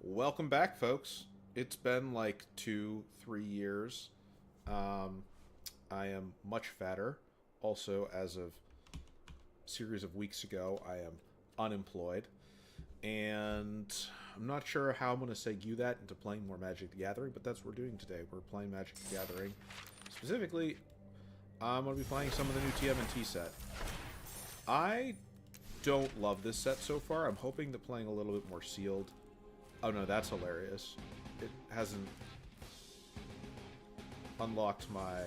Welcome back, folks. It's been like 2, 3 years. Um, I am much fatter. Also, as of a series of weeks ago, I am unemployed. And I'm not sure how I'm going to segue that into playing more Magic the Gathering, but that's what we're doing today. We're playing Magic the Gathering. Specifically, I'm going to be playing some of the new TMNT set. I don't love this set so far. I'm hoping that playing a little bit more sealed. Oh no, that's hilarious. It hasn't unlocked my...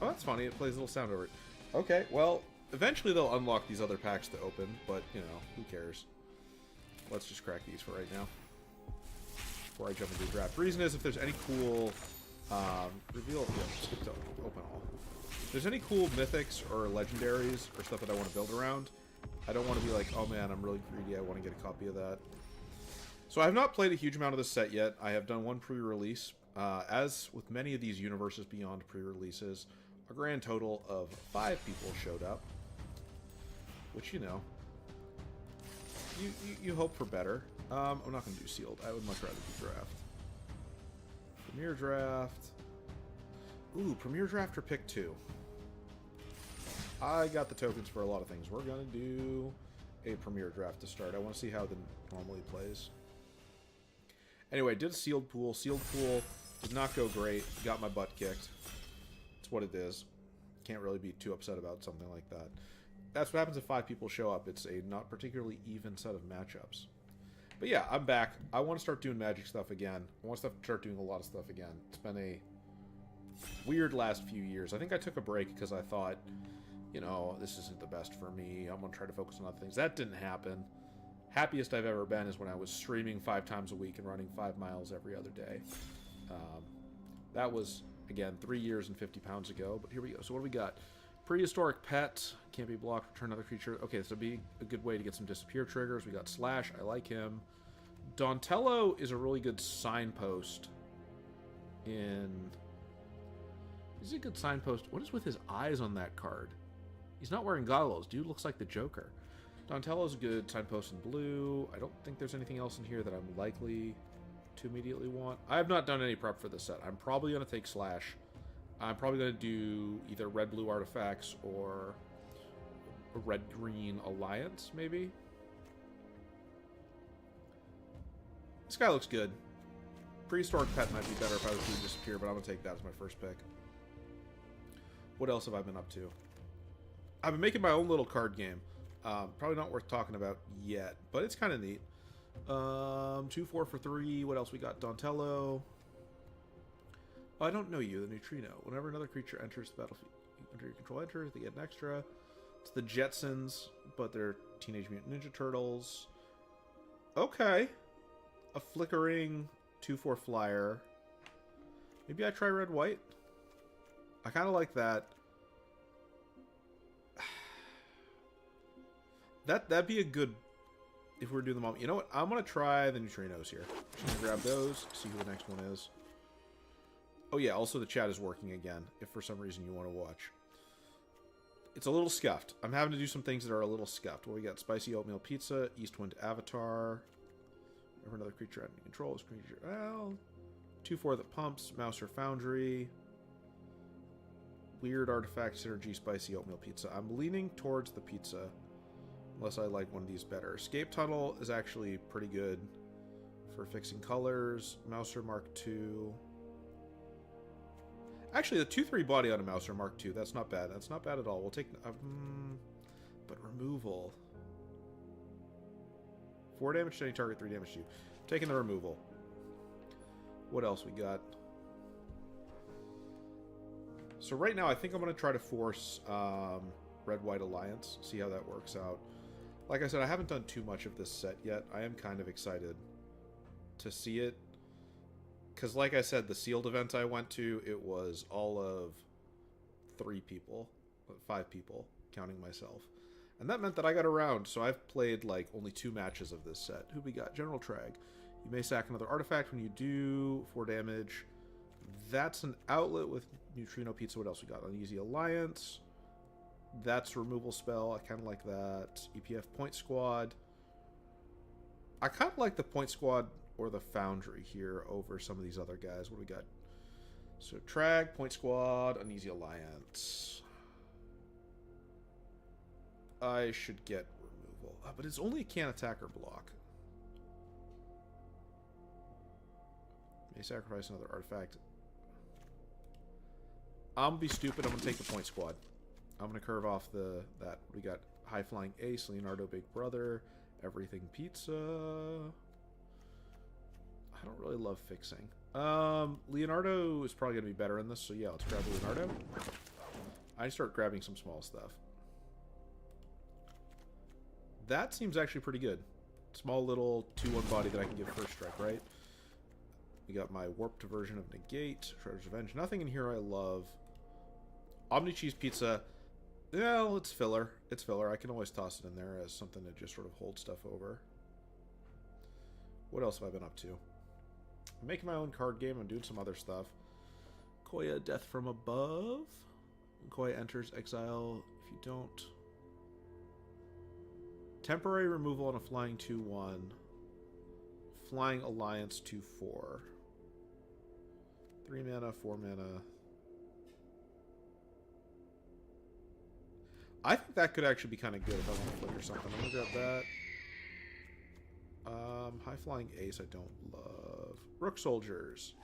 Oh, that's funny. It plays a little sound over it. Okay, well, eventually they'll unlock these other packs to open, but, you know, who cares? Let's just crack these for right now. Before I jump into the draft. The reason is if there's any cool... reveal... Yeah, skip to open all. If there's any cool mythics or legendaries or stuff that I want to build around... I don't want to be like, oh man, I'm really greedy, I want to get a copy of that. So I have not played a huge amount of this set yet. I have done one pre-release. As with many of these Universes Beyond pre-releases, a grand total of 5 people showed up. Which, you know, you hope for better. I'm not going to do sealed. I would much rather do draft. Premier draft. Ooh, Premier draft or pick 2. I got the tokens for a lot of things. We're going to do a Premier draft to start. I want to see how the normally plays. Anyway, did a sealed pool. Sealed pool did not go great. Got my butt kicked. It's what it is. Can't really be too upset about something like that. That's what happens if 5 people show up. It's a not particularly even set of matchups. But yeah, I'm back. I want to start doing Magic stuff again. I want to start doing a lot of stuff again. It's been a weird last few years. I think I took a break because I thought... you know, this isn't the best for me. I'm going to try to focus on other things. That didn't happen. Happiest I've ever been is when I was streaming 5 times a week and running 5 miles every other day. That was, again, 3 years and 50 pounds ago. But here we go. So what do we got? Prehistoric Pet. Can't be blocked. Return another creature. Okay, this would be a good way to get some disappear triggers. We got Slash. I like him. Donatello is a really good signpost in... He's a good signpost. What is with his eyes on that card? He's not wearing goggles. Dude looks like the Joker. Donatello's good. Signpost in blue. I don't think there's anything else in here that I'm likely to immediately want. I have not done any prep for this set. I'm probably going to take Slash. I'm probably going to do either red-blue artifacts or a red-green alliance, maybe. This guy looks good. Prehistoric Pet might be better if I was to disappear, but I'm going to take that as my first pick. What else have I been up to? I've been making my own little card game. Probably not worth talking about yet, but it's kind of neat. 2, 4 for 3. What else we got? Donatello. Oh, I don't know you, the Neutrino. Whenever another creature enters the battlefield under your control enters, they get an extra. It's the Jetsons, but they're Teenage Mutant Ninja Turtles. Okay. A flickering 2/4 flyer. Maybe I try red-white. I kind of like that. That'd be a good... if we're doing them all. You know what? I'm going to try the neutrinos here. Just going to grab those, see who the next one is. Oh yeah, also the chat is working again, if for some reason you want to watch. It's a little scuffed. I'm having to do some things that are a little scuffed. Well, we got Spicy Oatmeal Pizza, Eastwind Avatar. Whenever another creature under control is creature... well... 2/4 that pumps, Mouser Foundry... Weird Artifact Synergy Spicy Oatmeal Pizza. I'm leaning towards the pizza. Unless I like one of these better. Escape Tunnel is actually pretty good for fixing colors. Mouser Mark II. Actually, the 2/3 body on a Mouser Mark II. That's not bad. That's not bad at all. We'll take... but removal. 4 damage to any target, 3 damage to you. Taking the removal. What else we got? So right now, I think I'm going to try to force Red-White Alliance. See how that works out. Like I said, I haven't done too much of this set yet. I am kind of excited to see it. Because like I said, the sealed event I went to, it was all of 3 people. 5 people, counting myself. And that meant that I got around, so I've played like only 2 matches of this set. Who we got? General Trag. You may sack another artifact when you do 4 damage. That's an outlet with Neutrino Pizza. What else we got? Uneasy Alliance. That's a removal spell. I kind of like that. EPF Point Squad. I kind of like the Point Squad or the Foundry here over some of these other guys. What do we got? So Trag, Point Squad, Uneasy Alliance. I should get removal. But it's only a can't attack or block. May sacrifice another artifact. I'm gonna be stupid. I'm gonna take the Point Squad. I'm gonna curve off that. We got High Flying Ace, Leonardo Big Brother, Everything Pizza. I don't really love fixing. Leonardo is probably gonna be better in this, so yeah, let's grab Leonardo. I start grabbing some small stuff. That seems actually pretty good. Small little 2/1 body that I can give first strike, right? We got my warped version of Negate, Shredder's Revenge. Nothing in here I love. Omni Cheese Pizza. Well, it's filler. It's filler. I can always toss it in there as something to just sort of hold stuff over. What else have I been up to? I'm making my own card game. I'm doing some other stuff. Koya, Death from Above. When Koya enters exile, if you don't... Temporary removal on a flying 2/1. Flying Alliance 2/4. 3 mana, 4 mana. I think that could actually be kind of good if I want to flicker something. I'm going to grab that. High Flying Ace I don't love. Rook Soldiers.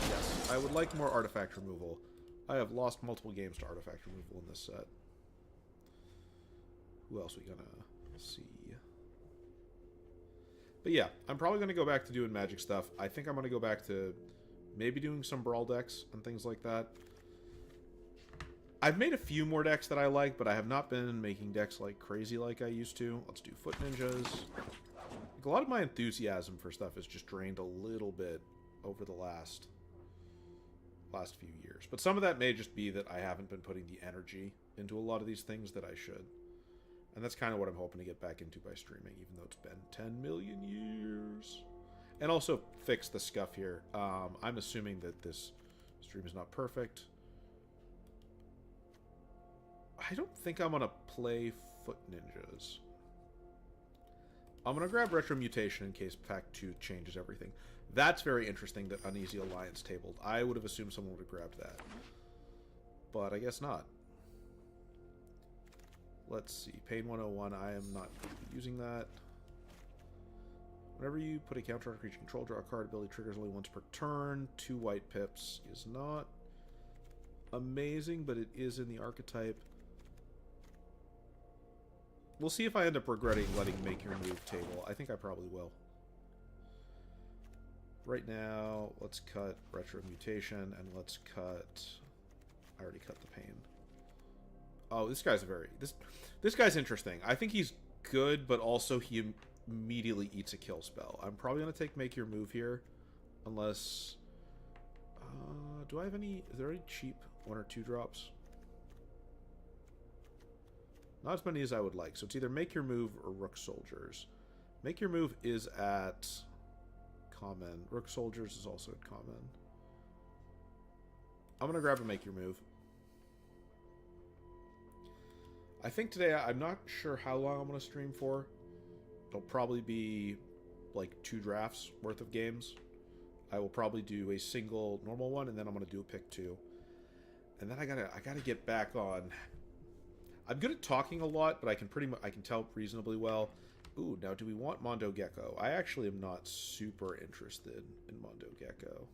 Yes, I would like more artifact removal. I have lost multiple games to artifact removal in this set. Who else we going to see? But yeah, I'm probably going to go back to doing Magic stuff. I think I'm going to go back to maybe doing some Brawl decks and things like that. I've made a few more decks that I like, but I have not been making decks like crazy like I used to. Let's do Foot Ninjas. Like, a lot of my enthusiasm for stuff has just drained a little bit over the last few years. But some of that may just be that I haven't been putting the energy into a lot of these things that I should. And that's kind of what I'm hoping to get back into by streaming, even though it's been 10 million years. And also fix the scuff here. I'm assuming that this stream is not perfect. I don't think I'm going to play Foot Ninjas. I'm going to grab Retro Mutation in case Pack 2 changes everything. That's very interesting that Uneasy Alliance tabled. I would have assumed someone would have grabbed that. But I guess not. Let's see. Pain 101. I am not using that. Whenever you put a counter on a creature control, draw a card. Ability triggers only once per turn. 2 white pips is not amazing, but it is in the archetype. We'll see if I end up regretting letting Make Your Move table. I think I probably will. Right now, let's cut Retro Mutation, and let's cut... I already cut the Pain. Oh, this guy's this guy's interesting. I think he's good, but also he immediately eats a kill spell. I'm probably going to take Make Your Move here, unless... do I have any... Is there any cheap 1 or 2 drops? Not as many as I would like. So it's either Make Your Move or Rook Soldiers. Make Your Move is at common. Rook Soldiers is also at common. I'm going to grab a Make Your Move. I think today, I'm not sure how long I'm going to stream for. It'll probably be like 2 drafts worth of games. I will probably do a single normal one, and then I'm going to do a pick 2. And then I gotta get back on... I'm good at talking a lot, but I can tell reasonably well. Ooh, now do we want Mondo Gecko? I actually am not super interested in Mondo Gecko.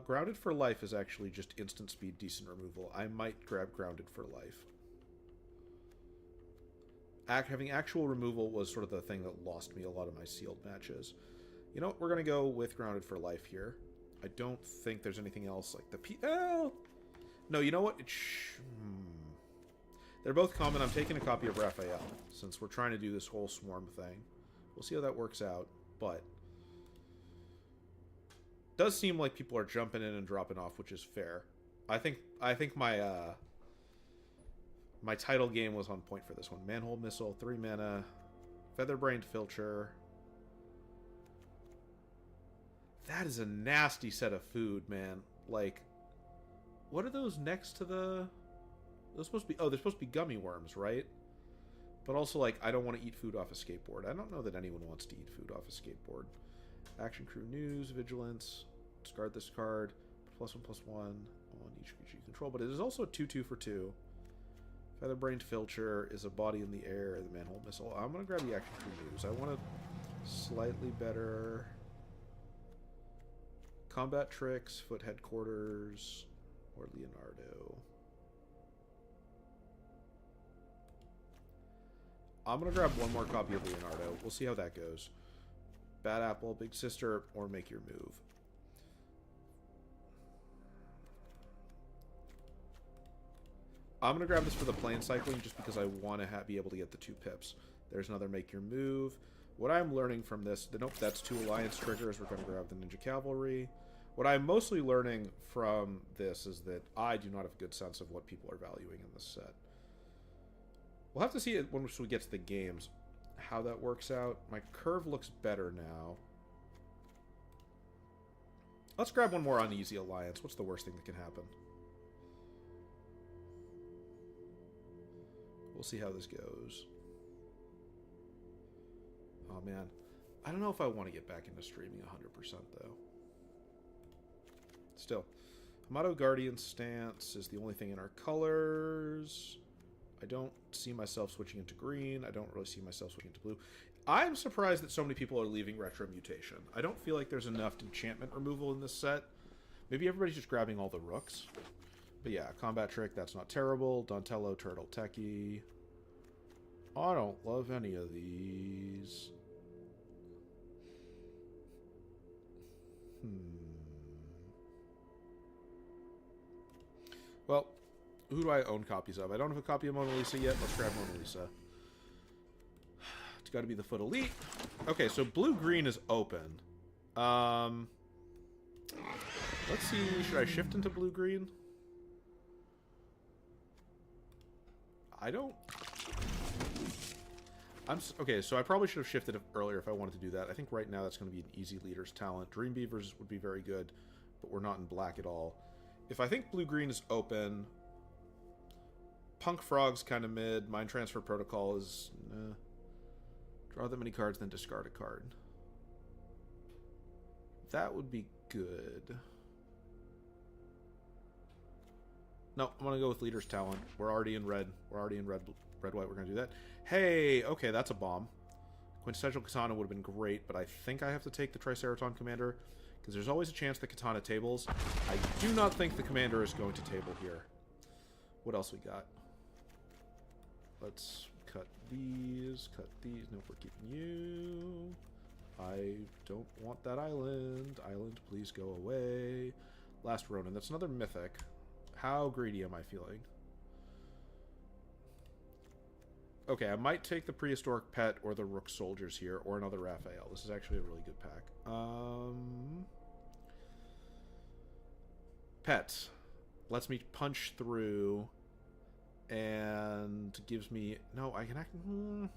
Grounded for Life is actually just instant speed, decent removal. I might grab Grounded for Life. Having actual removal was sort of the thing that lost me a lot of my sealed matches. You know what? We're going to go with Grounded for Life here. I don't think there's anything else like the Oh! No, you know what? They're both common. I'm taking a copy of Raphael, since we're trying to do this whole swarm thing. We'll see how that works out, but... It does seem like people are jumping in and dropping off, which is fair. I think my my title game was on point for this one. Manhole Missile, 3 mana, Featherbrained Filcher. That is a nasty set of food, man. Like, what are those next to the... Those supposed to be... Oh, they're supposed to be gummy worms, right? But also, like, I don't want to eat food off a skateboard. I don't know that anyone wants to eat food off a skateboard. Action Crew News, Vigilance. Discard this card. +1/+1 on each creature you control. But it is also a 2/2 for 2. Featherbrained Filcher is a body in the air, the Manhole Missile. I'm going to grab the Action Crew News. I want a slightly better Combat Tricks, Foot Headquarters, or Leonardo. I'm going to grab one more copy of Leonardo. We'll see how that goes. Bad Apple, Big Sister, or Make Your Move. I'm going to grab this for the plane cycling just because I want to be able to get the 2 pips. There's another Make Your Move. What I'm learning from this... Nope, that's 2 Alliance triggers. We're going to grab the Ninja Cavalry. What I'm mostly learning from this is that I do not have a good sense of what people are valuing in this set. We'll have to see it once we get to the games, how that works out. My curve looks better now. Let's grab one more Uneasy Alliance. What's the worst thing that can happen? We'll see how this goes. Oh, man. I don't know if I want to get back into streaming 100%, though. Still. Hamato Guardian Stance is the only thing in our colors. I don't see myself switching into green. I don't really see myself switching into blue. I'm surprised that so many people are leaving Retro Mutation. I don't feel like there's enough enchantment removal in this set. Maybe everybody's just grabbing all the rooks. But yeah, Combat Trick, that's not terrible. Dontello, Turtle, Techie. I don't love any of these. Well, who do I own copies of? I don't have a copy of Mona Lisa yet. Let's grab Mona Lisa. It's got to be the Foot Elite. Okay, so blue-green is open. Let's see. Should I shift into blue-green? I don't... Okay, so I probably should have shifted earlier if I wanted to do that. I think right now that's going to be an easy leader's talent. Dream Beavers would be very good, but we're not in black at all. If I think blue-green is open... Punk Frog's kind of mid. Mind Transfer Protocol is... Draw that many cards, then discard a card. That would be good. No, I'm going to go with Leader's Talent. We're already in red. We're already in red, white. We're going to do that. Hey, okay, that's a bomb. Quintessential Katana would have been great, but I think I have to take the Triceraton Commander, because there's always a chance the Katana tables. I do not think the Commander is going to table here. What else we got? Let's cut these, cut these. Nope, we're keeping you. I don't want that island. Island, please go away. Last Ronin. That's another mythic. How greedy am I feeling? Okay, I might take the Prehistoric Pet or the Rook Soldiers here, or another Raphael. This is actually a really good pack. Pet. Lets me punch through... and gives me... No, I can...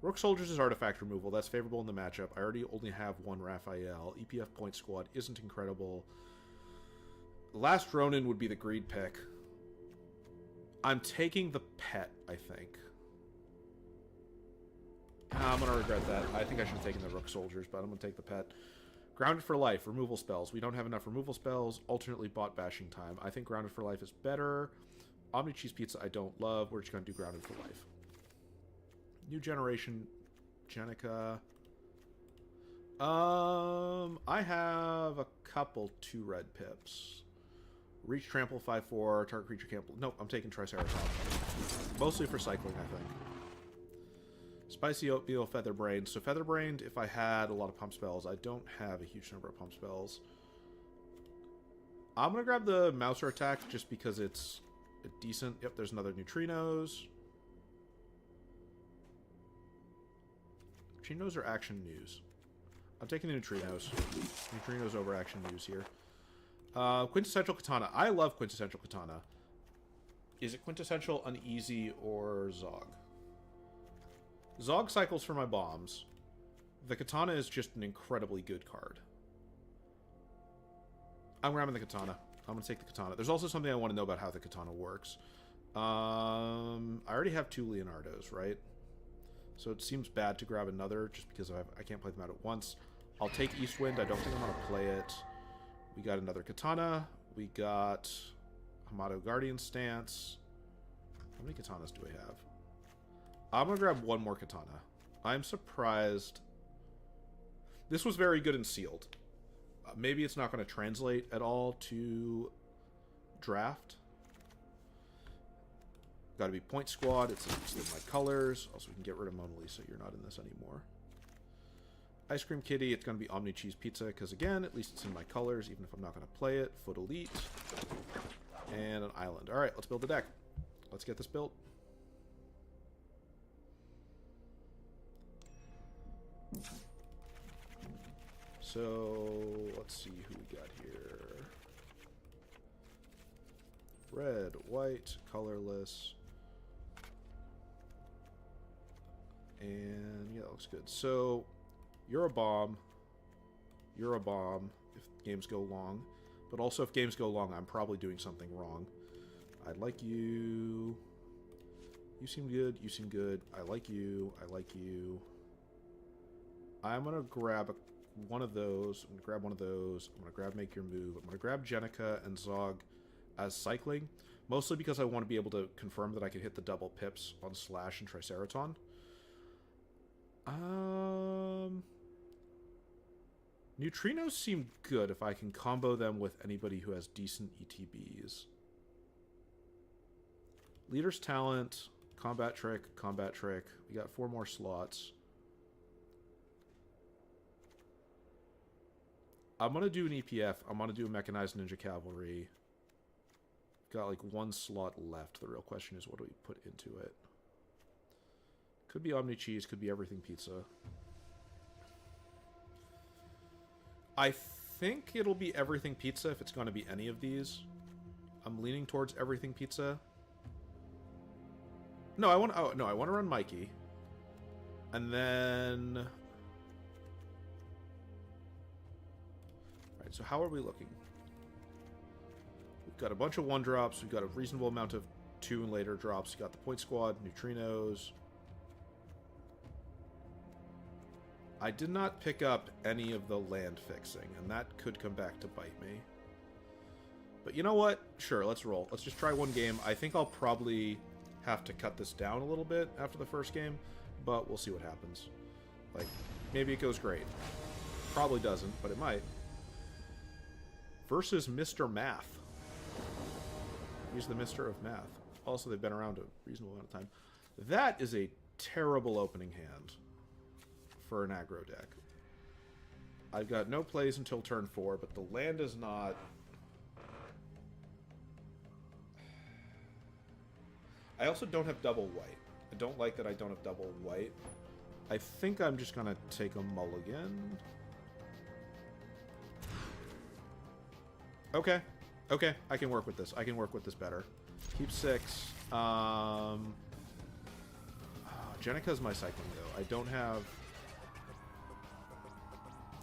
Rook Soldiers is artifact removal. That's favorable in the matchup. I already only have one Raphael. EPF Point Squad isn't incredible. Last Ronin would be the greed pick. I'm taking the pet, I think. I'm going to regret that. I think I should have taken the Rook Soldiers, but I'm going to take the pet. Grounded for Life. Removal spells. We don't have enough removal spells. Alternately bought Bashing Time. I think Grounded for Life is better. Omni Cheese Pizza I don't love. We're just going to do Grounded for Life. New Generation Jenica. I have a couple 2 red pips. Reach Trample 5/4. Target creature can't... Nope, I'm taking Triceratops. Mostly for cycling, I think. Spicy Oatmeal, Featherbrained. So Featherbrained, if I had a lot of pump spells, I don't have a huge number of pump spells. I'm going to grab the Mouser attack just because it's... decent. Yep, there's another Neutrinos. Neutrinos or Action News? I'm taking the Neutrinos. Neutrinos over Action News here. Quintessential Katana. I love Quintessential Katana. Is it Quintessential, Uneasy, or Zog? Zog cycles for my bombs. The Katana is just an incredibly good card. I'm grabbing the Katana. I'm going to take the Katana. There's also something I want to know about how the Katana works. I already have 2 Leonardos, right? So it seems bad to grab another just because I can't play them out at once. I'll take Eastwind. I don't think I'm going to play it. We got another Katana. We got Hamato Guardian Stance. How many Katanas do we have? I'm going to grab one more Katana. I'm surprised. This was very good in Sealed. Maybe it's not going to translate at all to Draft. Got to be Point Squad. It's in my colors. Also, we can get rid of Mona Lisa. You're not in this anymore. Ice Cream Kitty. It's going to be Omni Cheese Pizza because, again, at least it's in my colors, even if I'm not going to play it. Foot Elite. And an island. All right, let's build the deck. Let's get this built. So, let's see who we got here. Red, white, colorless. And, yeah, that looks good. So, you're a bomb. You're a bomb if games go long. But also, if games go long, I'm probably doing something wrong. I like you. You seem good. You seem good. I like you. I like you. I'm going to grab one of those. I'm going to grab one of those. I'm going to grab Make Your Move. I'm going to grab Jenica and Zog as cycling. Mostly because I want to be able to confirm that I can hit the double pips on Slash and Triceraton. Neutrinos seem good if I can combo them with anybody who has decent ETBs. Leader's Talent, Combat Trick, Combat Trick. We got 4 more slots. I'm going to do an EPF. I'm going to do a Mechanized Ninja Cavalry. Got like 1 slot left. The real question is, what do we put into it? Could be Omni Cheese, could be Everything Pizza. I think it'll be Everything Pizza if it's going to be any of these. I'm leaning towards Everything Pizza. No, I want to run Mikey. And then... Alright, so how are we looking? We've got a bunch of 1-drops. We've got a reasonable amount of 2 and later drops. We've got the Point Squad, Neutrinos. I did not pick up any of the land fixing, and that could come back to bite me. But you know what? Sure, let's roll. Let's just try one game. I think I'll probably have to cut this down a little bit after the first game, but we'll see what happens. Like, maybe it goes great. Probably doesn't, but it might. Versus Mr. Math. He's the Mr. of Math. Also, they've been around a reasonable amount of time. That is a terrible opening hand for an aggro deck. I've got no plays until turn 4, but the land is not... I also don't have double white. I don't like that I don't have double white. I think I'm just gonna take a mulligan. Okay. Okay, I can work with this. I can work with this better. Keep 6. Jenica's my cycling, though. I don't have...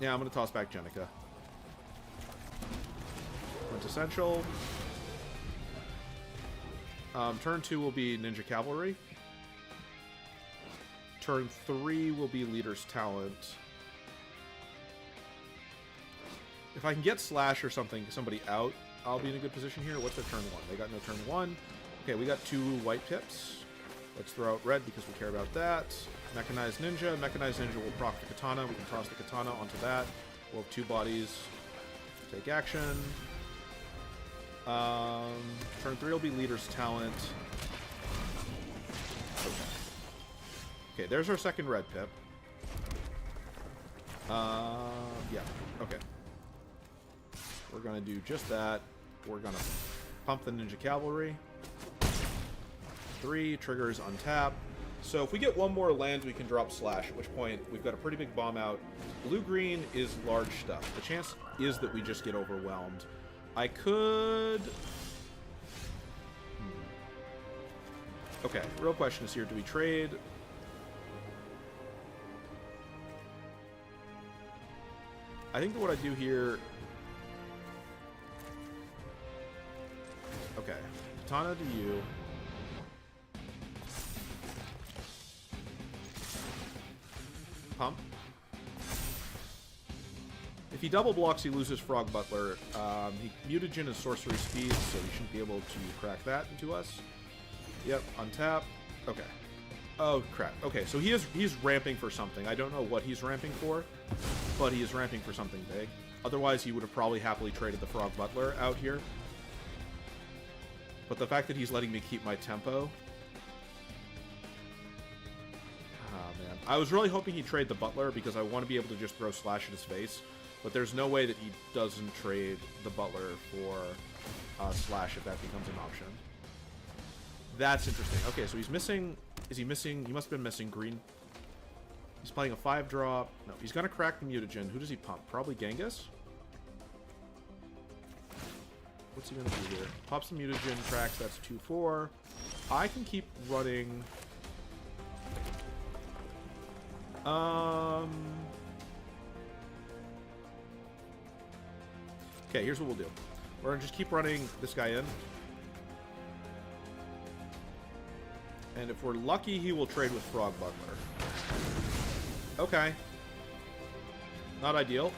Yeah, I'm going to toss back Jenica. Quintessential. Turn 2 will be Ninja Cavalry. Turn 3 will be Leader's Talent. If I can get Slash or something, somebody out, I'll be in a good position here. What's their turn 1? They got no turn 1. Okay, we got 2 white pips. Let's throw out red because we care about that. Mechanized Ninja. Mechanized Ninja will proc the Katana. We can toss the Katana onto that. We'll have 2 bodies. Take action. Turn 3 will be Leader's Talent. Okay, there's our second red pip. Yeah, okay. We're going to do just that. We're going to pump the Ninja Cavalry. 3 triggers untap. So if we get 1 more land, we can drop Slash, at which point we've got a pretty big bomb out. Blue-green is large stuff. The chance is that we just get overwhelmed. I could... Okay, real question is here, do we trade? I think that what I do here... Okay, Katana to you. Pump. If he double blocks, he loses Frog Butler. Mutagen is sorcery speed, so he shouldn't be able to crack that into us. Yep, untap. Okay. Oh, crap. Okay, so he's ramping for something. I don't know what he's ramping for, but he is ramping for something big. Otherwise, he would have probably happily traded the Frog Butler out here. But the fact that he's letting me keep my tempo... Oh, man. I was really hoping he'd trade the Butler because I want to be able to just throw Slash at his face. But there's no way that he doesn't trade the Butler for Slash if that becomes an option. That's interesting. Okay, so he's missing... Is he missing? He must have been missing green. He's playing a 5-drop. No, he's going to crack the Mutagen. Who does he pump? Probably Genghis? What's he going to do here? Pops the Mutagen, cracks. That's 2-4. I can keep running... Okay, here's what we'll do. We're going to just keep running this guy in. And if we're lucky, he will trade with Frog Butler. Okay. Not ideal.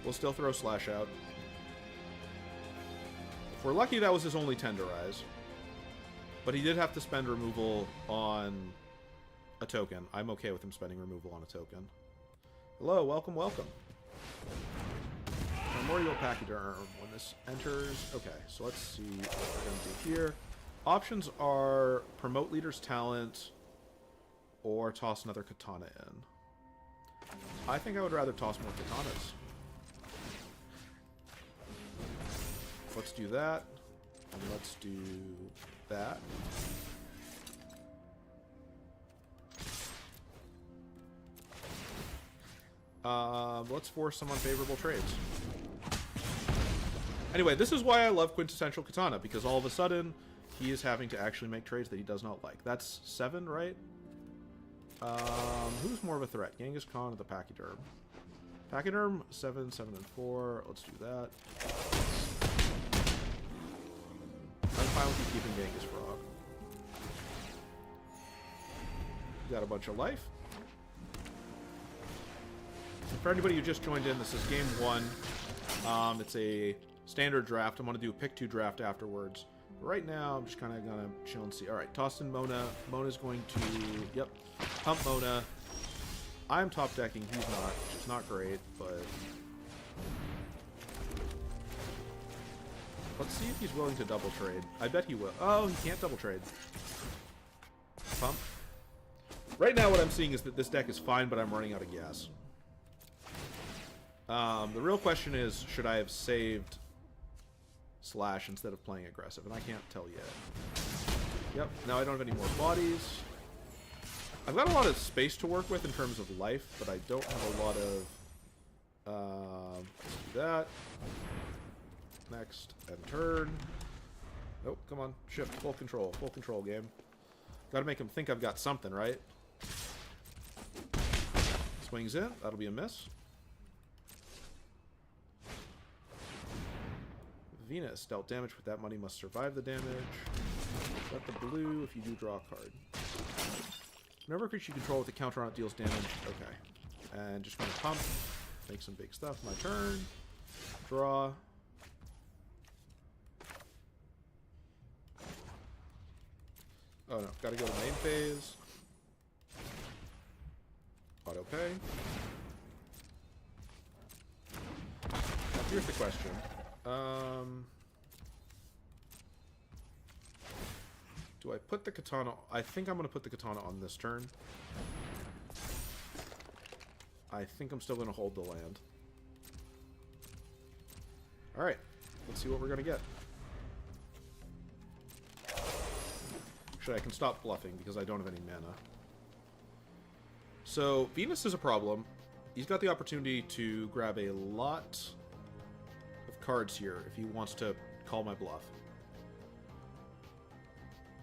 We'll still throw Slash out. If we're lucky, that was his only Tenderize. But he did have to spend removal on a token. I'm okay with him spending removal on a token. Hello, welcome, welcome. Primordial Pachyderm when this enters. Okay, so let's see what we're going to do here. Options are promote leader's talent or toss another katana in. I think I would rather toss more katanas. Let's do that. And let's do that. Let's force some unfavorable trades. Anyway, this is why I love Quintessential Katana, because all of a sudden, he is having to actually make trades that he does not like. That's 7, right? Who's more of a threat? Genghis Khan or the Pachyderm? Pachyderm, 7, 7, and 4. Let's do that. I'm fine with you keeping Genghis Frog. Got a bunch of life. And for anybody who just joined in, this is game 1. It's a standard draft. I'm going to do a pick 2 draft afterwards. But right now, I'm just kind of going to chill and see. Alright, tossed in Mona. Mona's going to, yep, pump Mona. I'm top decking. He's not, which is not great, but... Let's see if he's willing to double trade. I bet he will. Oh, he can't double trade. Pump. Right now, what I'm seeing is that this deck is fine, but I'm running out of gas. The real question is, should I have saved Slash instead of playing aggressive? And I can't tell yet. Yep, now I don't have any more bodies. I've got a lot of space to work with in terms of life, but I don't have a lot of... let's do that. Next, and turn. Nope, come on. Shift, full control game. Gotta make him think I've got something, right? Swings in, that'll be a miss. Venus dealt damage with that money, must survive the damage. Got the blue if you do draw a card. Whenever creature you control with a counter on it deals damage. Okay. And just gonna pump. Make some big stuff. My turn. Draw. Oh no, gotta go to main phase. Auto pay. Now here's the question. Do I put the katana... I think I'm going to put the katana on this turn. I think I'm still going to hold the land. Alright, let's see what we're going to get. Actually, I can stop bluffing because I don't have any mana. So, Venus is a problem. He's got the opportunity to grab a lot of cards here if he wants to call my bluff.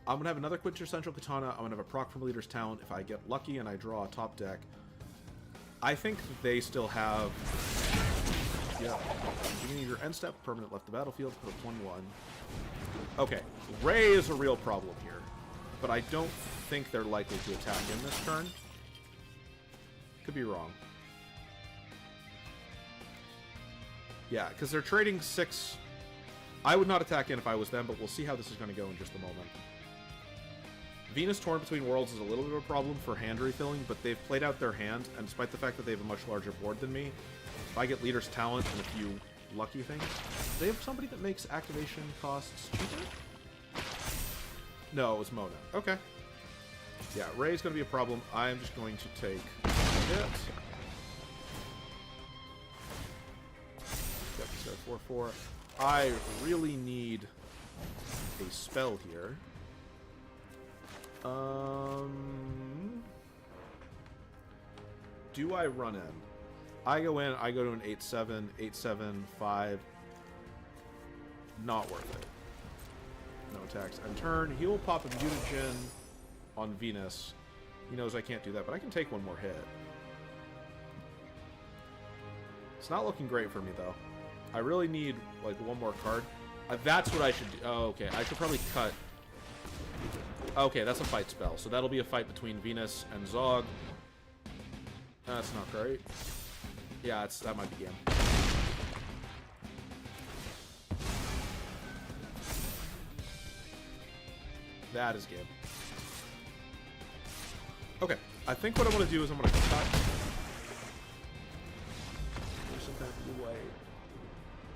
I'm going to have another Quintessential Katana. I'm going to have a proc from Leader's Talent if I get lucky and I draw a top deck. I think they still have... Yeah. Beginning of your end step, permanent left the battlefield, put a 1-1. Okay, Ray is a real problem here, but I don't think they're likely to attack in this turn. Could be wrong. Yeah, because they're trading 6. I would not attack in if I was them, but we'll see how this is going to go in just a moment. Venus Torn Between Worlds is a little bit of a problem for hand refilling, but they've played out their hand, and despite the fact that they have a much larger board than me, if I get Leader's Talent and a few lucky things... Do they have somebody that makes activation costs cheaper? No, it was Mona. Okay. Yeah, Ray's going to be a problem. I'm just going to take a hit. Got this at 4/4. I really need a spell here. Do I run in? I go in, I go to an 8/7, 8/7, 5. Not worth it. No attacks. And turn, he will pop a mutagen on Venus. He knows I can't do that, but I can take one more hit. It's not looking great for me, though. I really need, like, one more card. That's what I should do. Oh, okay. I should probably cut... Okay, that's a fight spell. So that'll be a fight between Venus and Zog. That's not great. Yeah, that might be game. That is game. Okay, I think what I'm going to do is I'm going to cut... There's some kind of blue-white.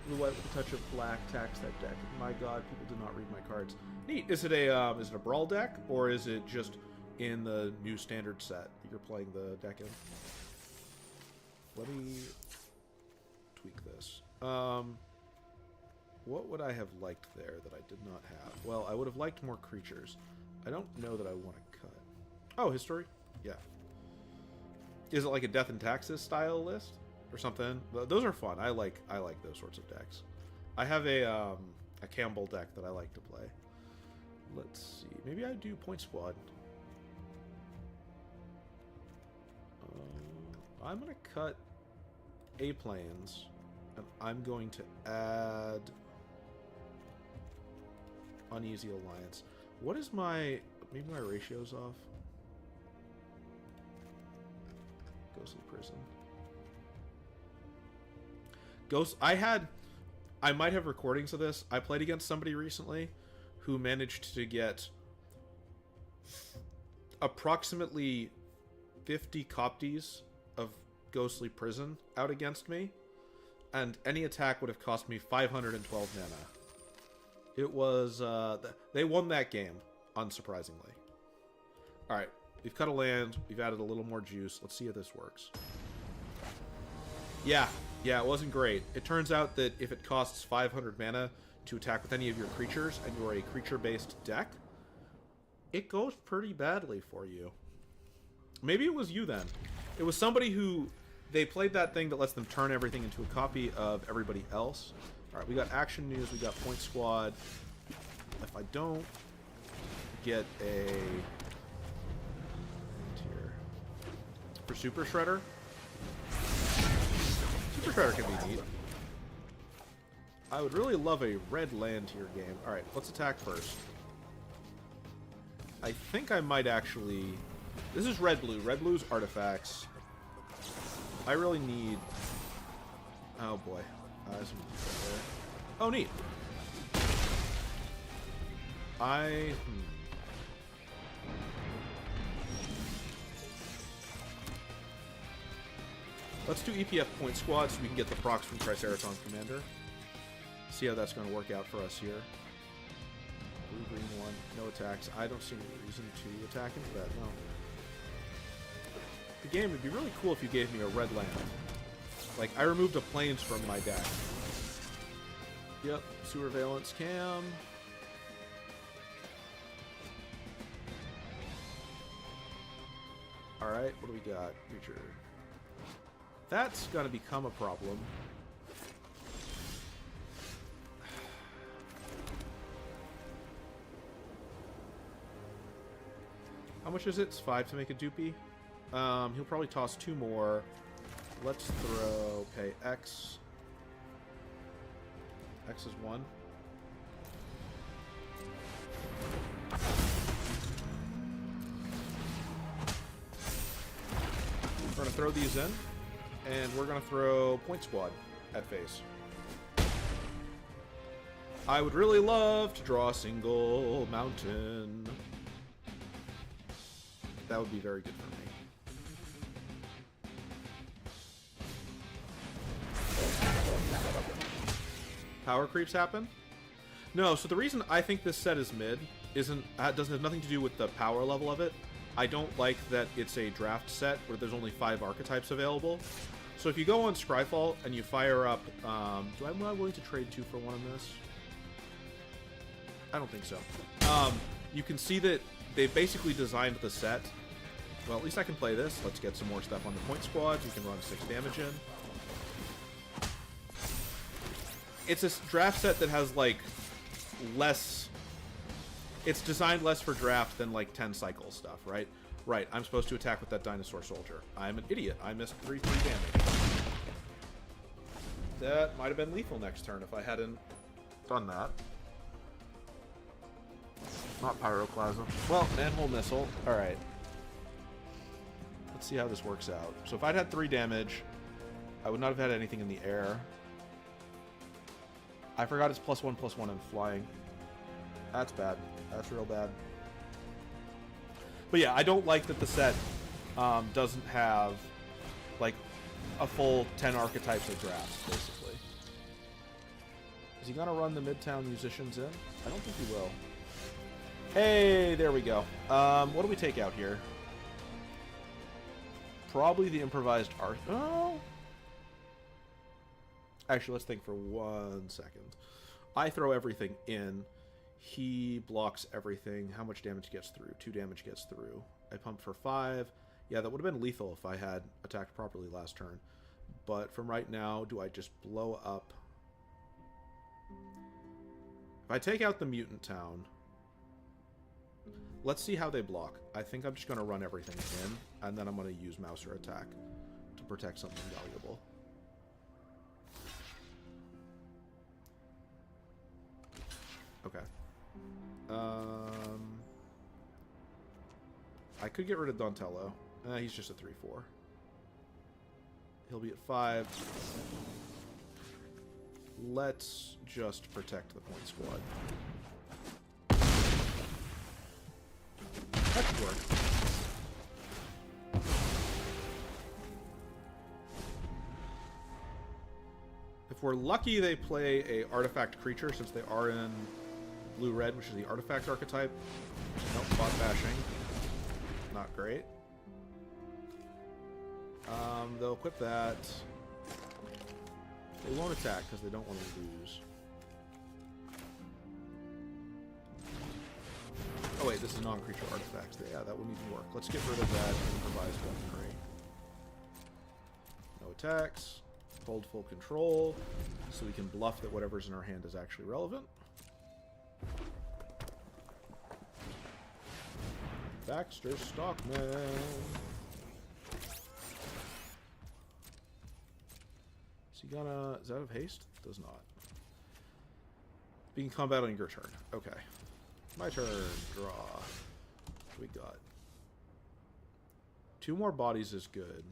Blue-white with a touch of black, tax that deck. My god, people do not read my cards. Neat. Is it a brawl deck, or is it just in the new standard set that you're playing the deck in? Let me tweak this. What would I have liked there that I did not have? Well, I would have liked more creatures. I don't know that I want to cut. Oh, history? Yeah. Is it like a Death and Taxes style list or something? Those are fun. I like those sorts of decks. I have a Campbell deck that I like to play. Let's see. Maybe I do Point Squad. I'm going to cut A-planes, and I'm going to add Uneasy Alliance. What is my... Maybe my ratio's off. Ghostly Prison. I might have recordings of this. I played against somebody recently who managed to get approximately 50 copies of Ghostly Prison out against me, and any attack would have cost me 512 mana. It was, they won that game, unsurprisingly. Alright, we've cut a land, we've added a little more juice. Let's see if this works. Yeah, it wasn't great. It turns out that if it costs 500 mana to attack with any of your creatures, and you're a creature-based deck, it goes pretty badly for you. Maybe it was you then. It was somebody who... They played that thing that lets them turn everything into a copy of everybody else. Alright, we got Action News, we got Point Squad. If I don't get a... tier for Super Shredder. Super Shredder can be neat. I would really love a red land tier game. Alright, let's attack first. I think I might actually... This is red-blue. Red-blue's artifacts. I really need... Oh, boy. Oh, neat. Let's do EPF Point Squad so we can get the procs from Triceratops Commander. See how that's going to work out for us here. Blue, green, one. No attacks. I don't see any reason to attack into that, no. The game would be really cool if you gave me a red land. Like, I removed a plains from my deck. Yep, Sewer Valence Cam. Alright, what do we got? Creature. That's gonna become a problem. How much is it? It's 5 to make a dupey. He'll probably toss 2 more. Let's throw... Okay, X. X is 1. We're going to throw these in, and we're going to throw Point Squad at face. I would really love to draw a single mountain. That would be very good for me. Power creeps happen? No, so the reason I think this set is mid doesn't have nothing to do with the power level of it. I don't like that it's a draft set where there's only 5 archetypes available. So if you go on Scryfall and you fire up... am I willing to trade 2 for 1 in this? I don't think so. You can see that they've basically designed the set. Well, at least I can play this. Let's get some more stuff on the point squads. We can run 6 damage in. It's a draft set that has, like, less... It's designed less for draft than, like, 10 cycle stuff, right? Right, I'm supposed to attack with that dinosaur soldier. I'm an idiot. I missed 3 damage. That might have been lethal next turn if I hadn't done that. Not Pyroclasm. Well, Manhole Missile. Alright. Let's see how this works out. So if I'd had 3 damage, I would not have had anything in the air. I forgot it's +1/+1 and flying. That's bad. That's real bad. But yeah, I don't like that the set doesn't have, like, a full 10 archetypes of drafts, basically. Is he gonna run the Midtown Musicians in? I don't think he will. Hey, there we go. What do we take out here? Probably the improvised art. Oh. Actually, let's think for 1 second. I throw everything in. He blocks everything. How much damage gets through? 2 damage gets through. I pump for 5. Yeah, that would have been lethal if I had attacked properly last turn. But from right now, do I just blow up? If I take out the Mutant Town... Let's see how they block. I think I'm just going to run everything in, and then I'm going to use Mouser Attack to protect something valuable. Okay. I could get rid of Dontello. He's just a 3/4. He'll be at 5. Let's just protect the point squad. That could work. If we're lucky, they play a artifact creature since they are in blue-red, which is the artifact archetype. Nope, bot bashing. Not great. They'll equip that. They won't attack because they don't want to lose. Oh wait, this is non-creature artifacts. Yeah, that wouldn't even work. Let's get rid of that improvised weaponry. No attacks. Hold full control, so we can bluff that whatever's in our hand is actually relevant. Baxter Stockman. Is he gonna... Is that of haste? Does not. Begin combat on your turn. Okay. My turn. Draw. What we got? 2 more bodies is good.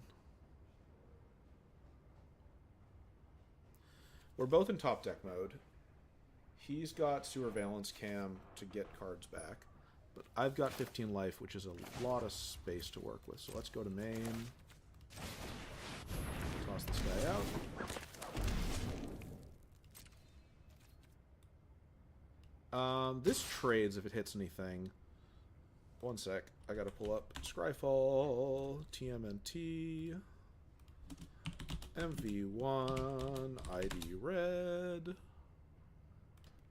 We're both in top deck mode. He's got Sewer Valence Cam to get cards back. But I've got 15 life, which is a lot of space to work with. So let's go to main. Toss this guy out. This trades if it hits anything. 1 sec. I gotta pull up Scryfall, TMNT, MV1, ID red.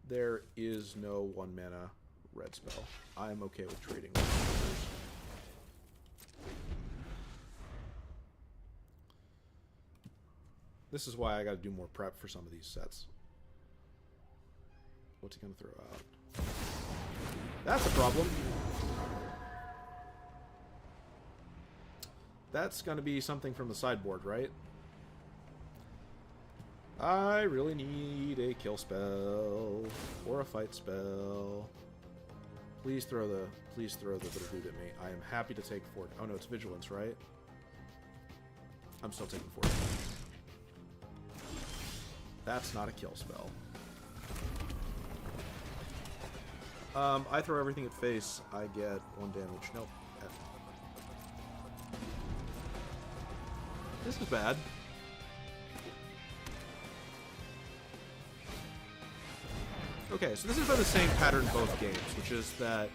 There is no 1 mana red spell. I am okay with trading with monsters. This is why I gotta do more prep for some of these sets. What's he gonna throw out? That's a problem. That's gonna be something from the sideboard, right? I really need a kill spell or a fight spell. Please throw the little dude at me. I am happy to take 4. Oh no, it's vigilance, right? I'm still taking 4 damage. That's not a kill spell. I throw everything at face. I get 1 damage. Nope. F. This is bad. Okay, so this has been the same pattern both games, which is that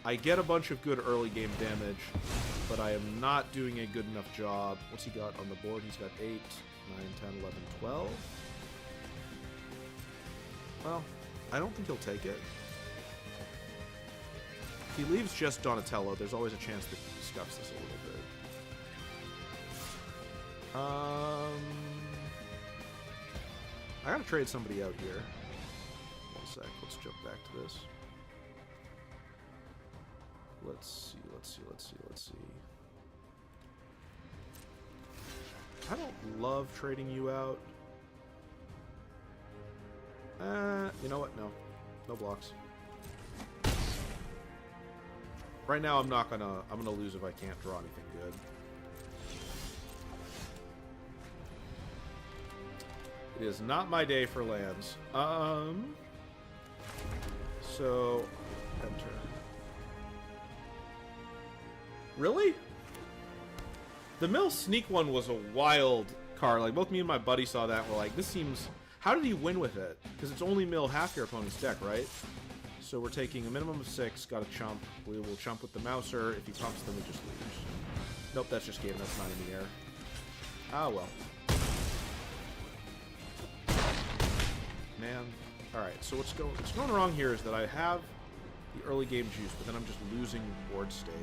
I get a bunch of good early game damage, but I am not doing a good enough job. What's he got on the board? He's got 8, 9, 10, 11, 12. Well, I don't think he'll take it. If he leaves just Donatello, there's always a chance that he scuffs this a little bit. I gotta trade somebody out here. One sec, let's jump back to this. Let's see. I don't love trading you out. You know what? No. No blocks. Right now I'm gonna lose if I can't draw anything good. It is not my day for lands. So enter. Really? The Mill Sneak one was a wild card. Like, both me and my buddy saw that and we're like, this seems... How did he win with it? Because it's only mill half your opponent's deck, right? So we're taking a minimum of 6, got a chump. We will chump with the Mouser. If he pumps, then we just lose. Nope, that's just game. That's not in the air. Ah, well. Man. Alright, so what's going wrong here is that I have the early game juice, but then I'm just losing board state.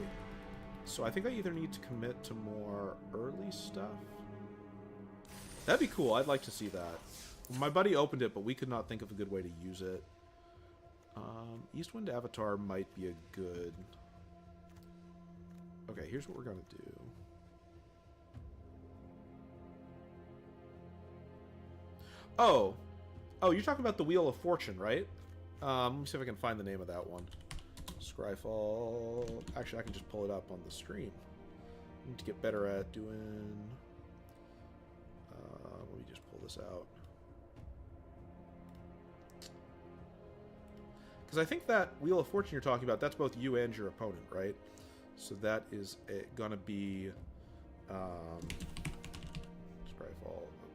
So I think I either need to commit to more early stuff. That'd be cool. I'd like to see that. My buddy opened it, but we could not think of a good way to use it. Eastwind Avatar might be a good... Okay, here's what we're going to do. Oh, you're talking about the Wheel of Fortune, right? Let me see if I can find the name of that one. Scryfall. Actually, I can just pull it up on the stream. I need to get better at doing... let me just pull this out. Because I think that Wheel of Fortune you're talking about, that's both you and your opponent, right? So that is going to be... Scryfall.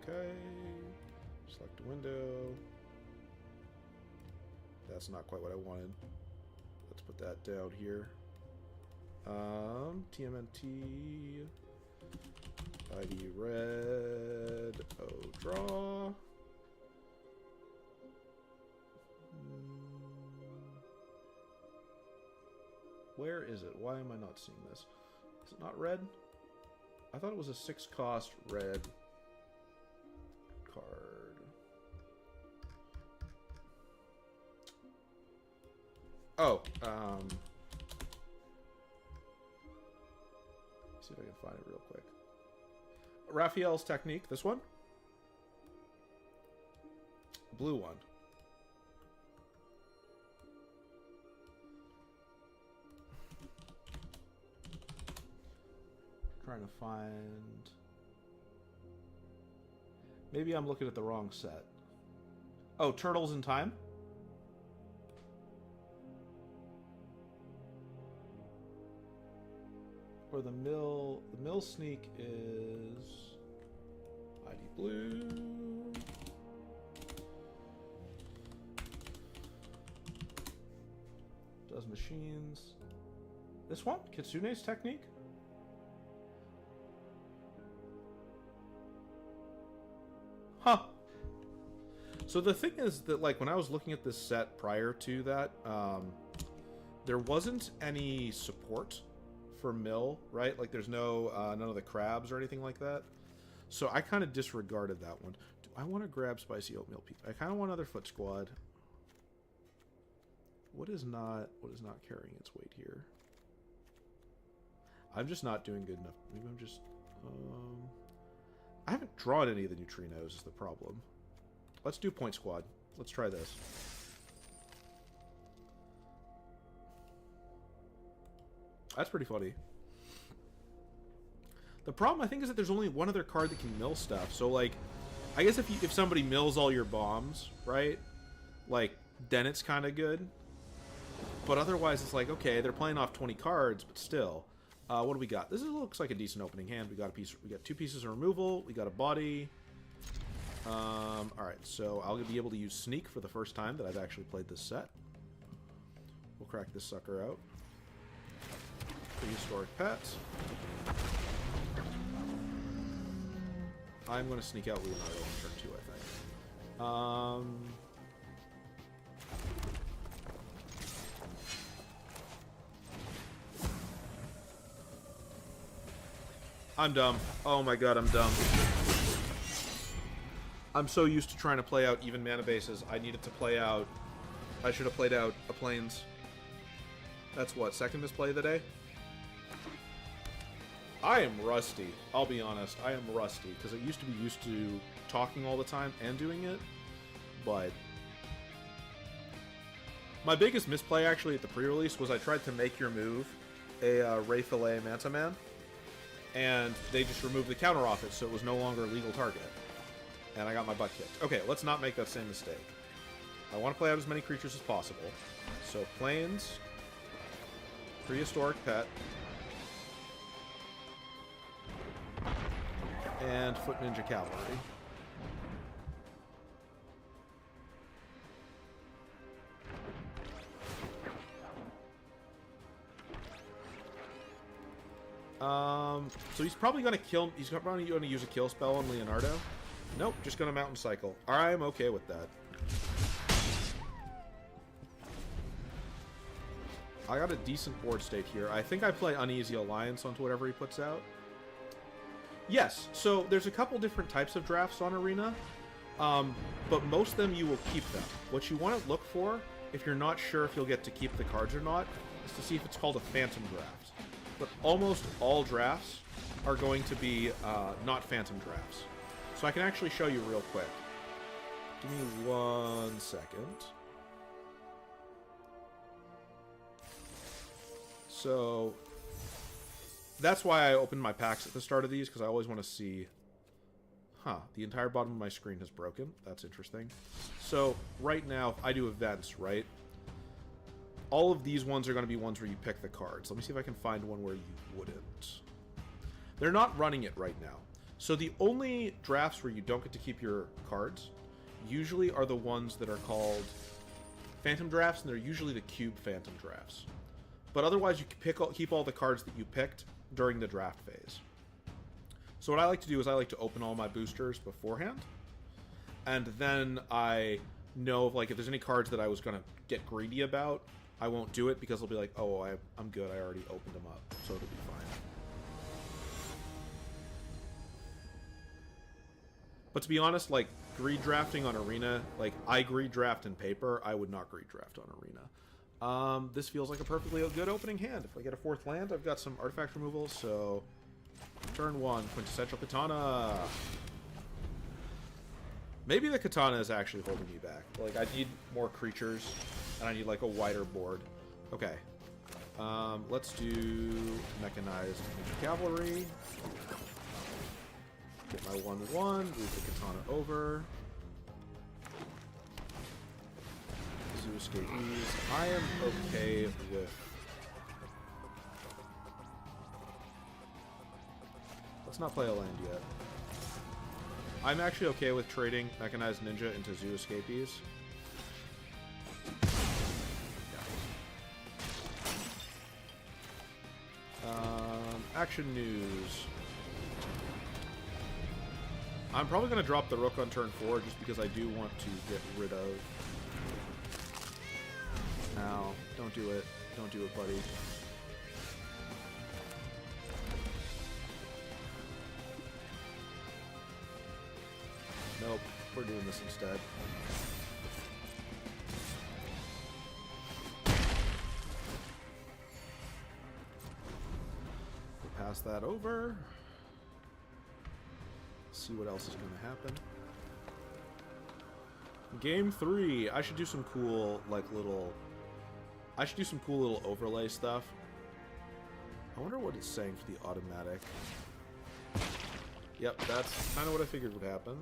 Okay. Select a window. That's not quite what I wanted. Let's put that down here. TMNT. ID red. Oh, draw. Where is it? Why am I not seeing this? Is it not red? I thought it was a 6-cost red card. Oh, see if I can find it real quick. Raphael's Technique, this one? Blue one. Trying to find... Maybe I'm looking at the wrong set. Oh, Turtles in Time? Or the mill sneak is ID blue. Does machines. This one? Kitsune's Technique? Huh. So the thing is that, like, when I was looking at this set prior to that, there wasn't any support for mill, right? Like, there's no none of the crabs or anything like that. So I kind of disregarded that one. Do I want to grab Spicy Oatmeal Peak? I kind of want another Foot Squad. What is not carrying its weight here? I'm just not doing good enough. Maybe I'm just... I haven't drawn any of the neutrinos is the problem. Let's do Point Squad. Let's try this. That's pretty funny. The problem, I think, is that there's only one other card that can mill stuff. So, like, I guess if somebody mills all your bombs, right? Like, then it's kind of good. But otherwise, it's like, okay, they're playing off 20 cards, but still. What do we got? This looks like a decent opening hand. We got two pieces of removal. We got a body. Alright, so I'll be able to use Sneak for the first time that I've actually played this set. We'll crack this sucker out. Prehistoric Pets. I'm going to sneak out Leonardo on turn 2, I think. I'm dumb. Oh my god, I'm dumb. I'm so used to trying to play out even mana bases. I needed to play out... I should have played out a Plains. That's what, second misplay of the day? I am rusty. I'll be honest. I am rusty. Because I used to be used to talking all the time and doing it. But... my biggest misplay, actually, at the pre-release was I tried to make your move a Wraithalay Manta Man. And they just removed the counter off it, so it was no longer a legal target. And I got my butt kicked. Okay, let's not make that same mistake. I want to play out as many creatures as possible. So, Plains, Prehistoric Pet, and Foot Ninja Cavalry. So he's probably going to kill... he's probably going to use a kill spell on Leonardo. Nope, just going to Mountain Cycle. I'm okay with that. I got a decent board state here. I think I play Uneasy Alliance onto whatever he puts out. Yes, so there's a couple different types of drafts on Arena, but most of them you will keep them. What you want to look for, if you're not sure if you'll get to keep the cards or not, is to see if it's called a Phantom Draft. But almost all drafts are going to be not Phantom Drafts. So I can actually show you real quick. Give me 1 second. So that's why I opened my packs at the start of these, because I always want to see... huh, the entire bottom of my screen has broken. That's interesting. So right now, if I do events, right? All of these ones are going to be ones where you pick the cards. Let me see if I can find one where you wouldn't. They're not running it right now. So the only drafts where you don't get to keep your cards usually are the ones that are called Phantom Drafts, and they're usually the Cube Phantom Drafts. But otherwise, you can keep all the cards that you picked during the draft phase. So what I like to do is I like to open all my boosters beforehand. And then I know, like, if there's any cards that I was going to get greedy about, I won't do it because I'll be like, oh, I'm good. I already opened them up, so it'll be fine. But to be honest, like, greed drafting on Arena, like, I greed draft in paper. I would not greed draft on Arena. This feels like a perfectly good opening hand. If I get a 4th land, I've got some artifact removal, so... turn 1, Quintessential Katana. Maybe the Katana is actually holding me back. Like, I need more creatures, and I need, like, a wider board. Okay. Let's do Mechanized Cavalry. Get my 1/1, move the Katana over. Zoo Escapees. I am okay with... let's not play a land yet. I'm actually okay with trading Mechanized Ninja into Zoo Escapees. Action news. I'm probably going to drop the Rook on turn 4 just because I do want to get rid of... Ow. Don't do it. Don't do it, buddy. Nope. We're doing this instead. We'll pass that over. See what else is going to happen. Game 3. I should do some cool, like, little... I should do some cool little overlay stuff. I wonder what it's saying for the automatic. Yep, that's kind of what I figured would happen.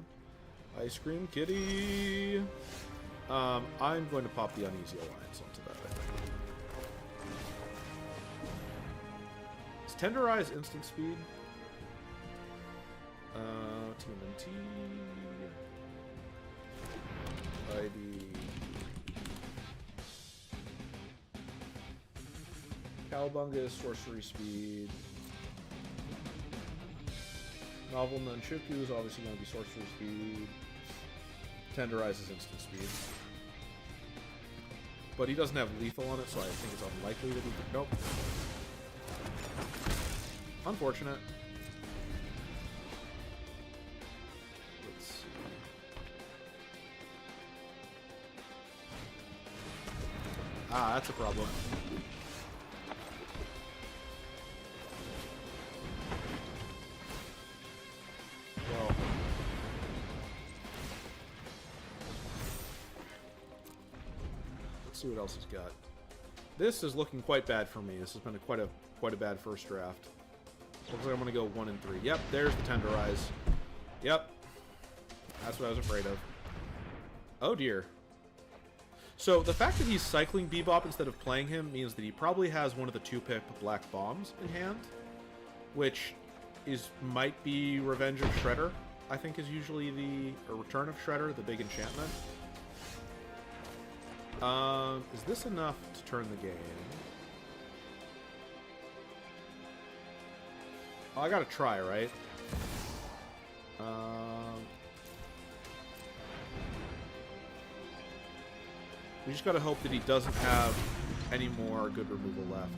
Ice Cream Kitty! I'm going to pop the Uneasy Alliance onto that, I think. Is Tenderize instant speed? TMNT... ID... Cowabunga, sorcery speed. Novel Nunchaku is obviously going to be sorcery speed. Tenderize is instant speed. But he doesn't have lethal on it, so I think it's unlikely that he could. Nope. Unfortunate. Let's see. Ah, that's a problem. Well. Let's see what else he's got. This is looking quite bad for me. This has been quite a bad first draft. Looks like I'm going to go 1 and 3. Yep, there's the Tenderize. Yep. That's what I was afraid of. Oh dear. So the fact that he's cycling Bebop instead of playing him means that he probably has one of the 2-pip Black Bombs in hand, which might be Revenge of Shredder, I think is usually or Return of Shredder, the big enchantment. Is this enough to turn the game? Oh, I gotta try, right? We just gotta hope that he doesn't have any more good removal left.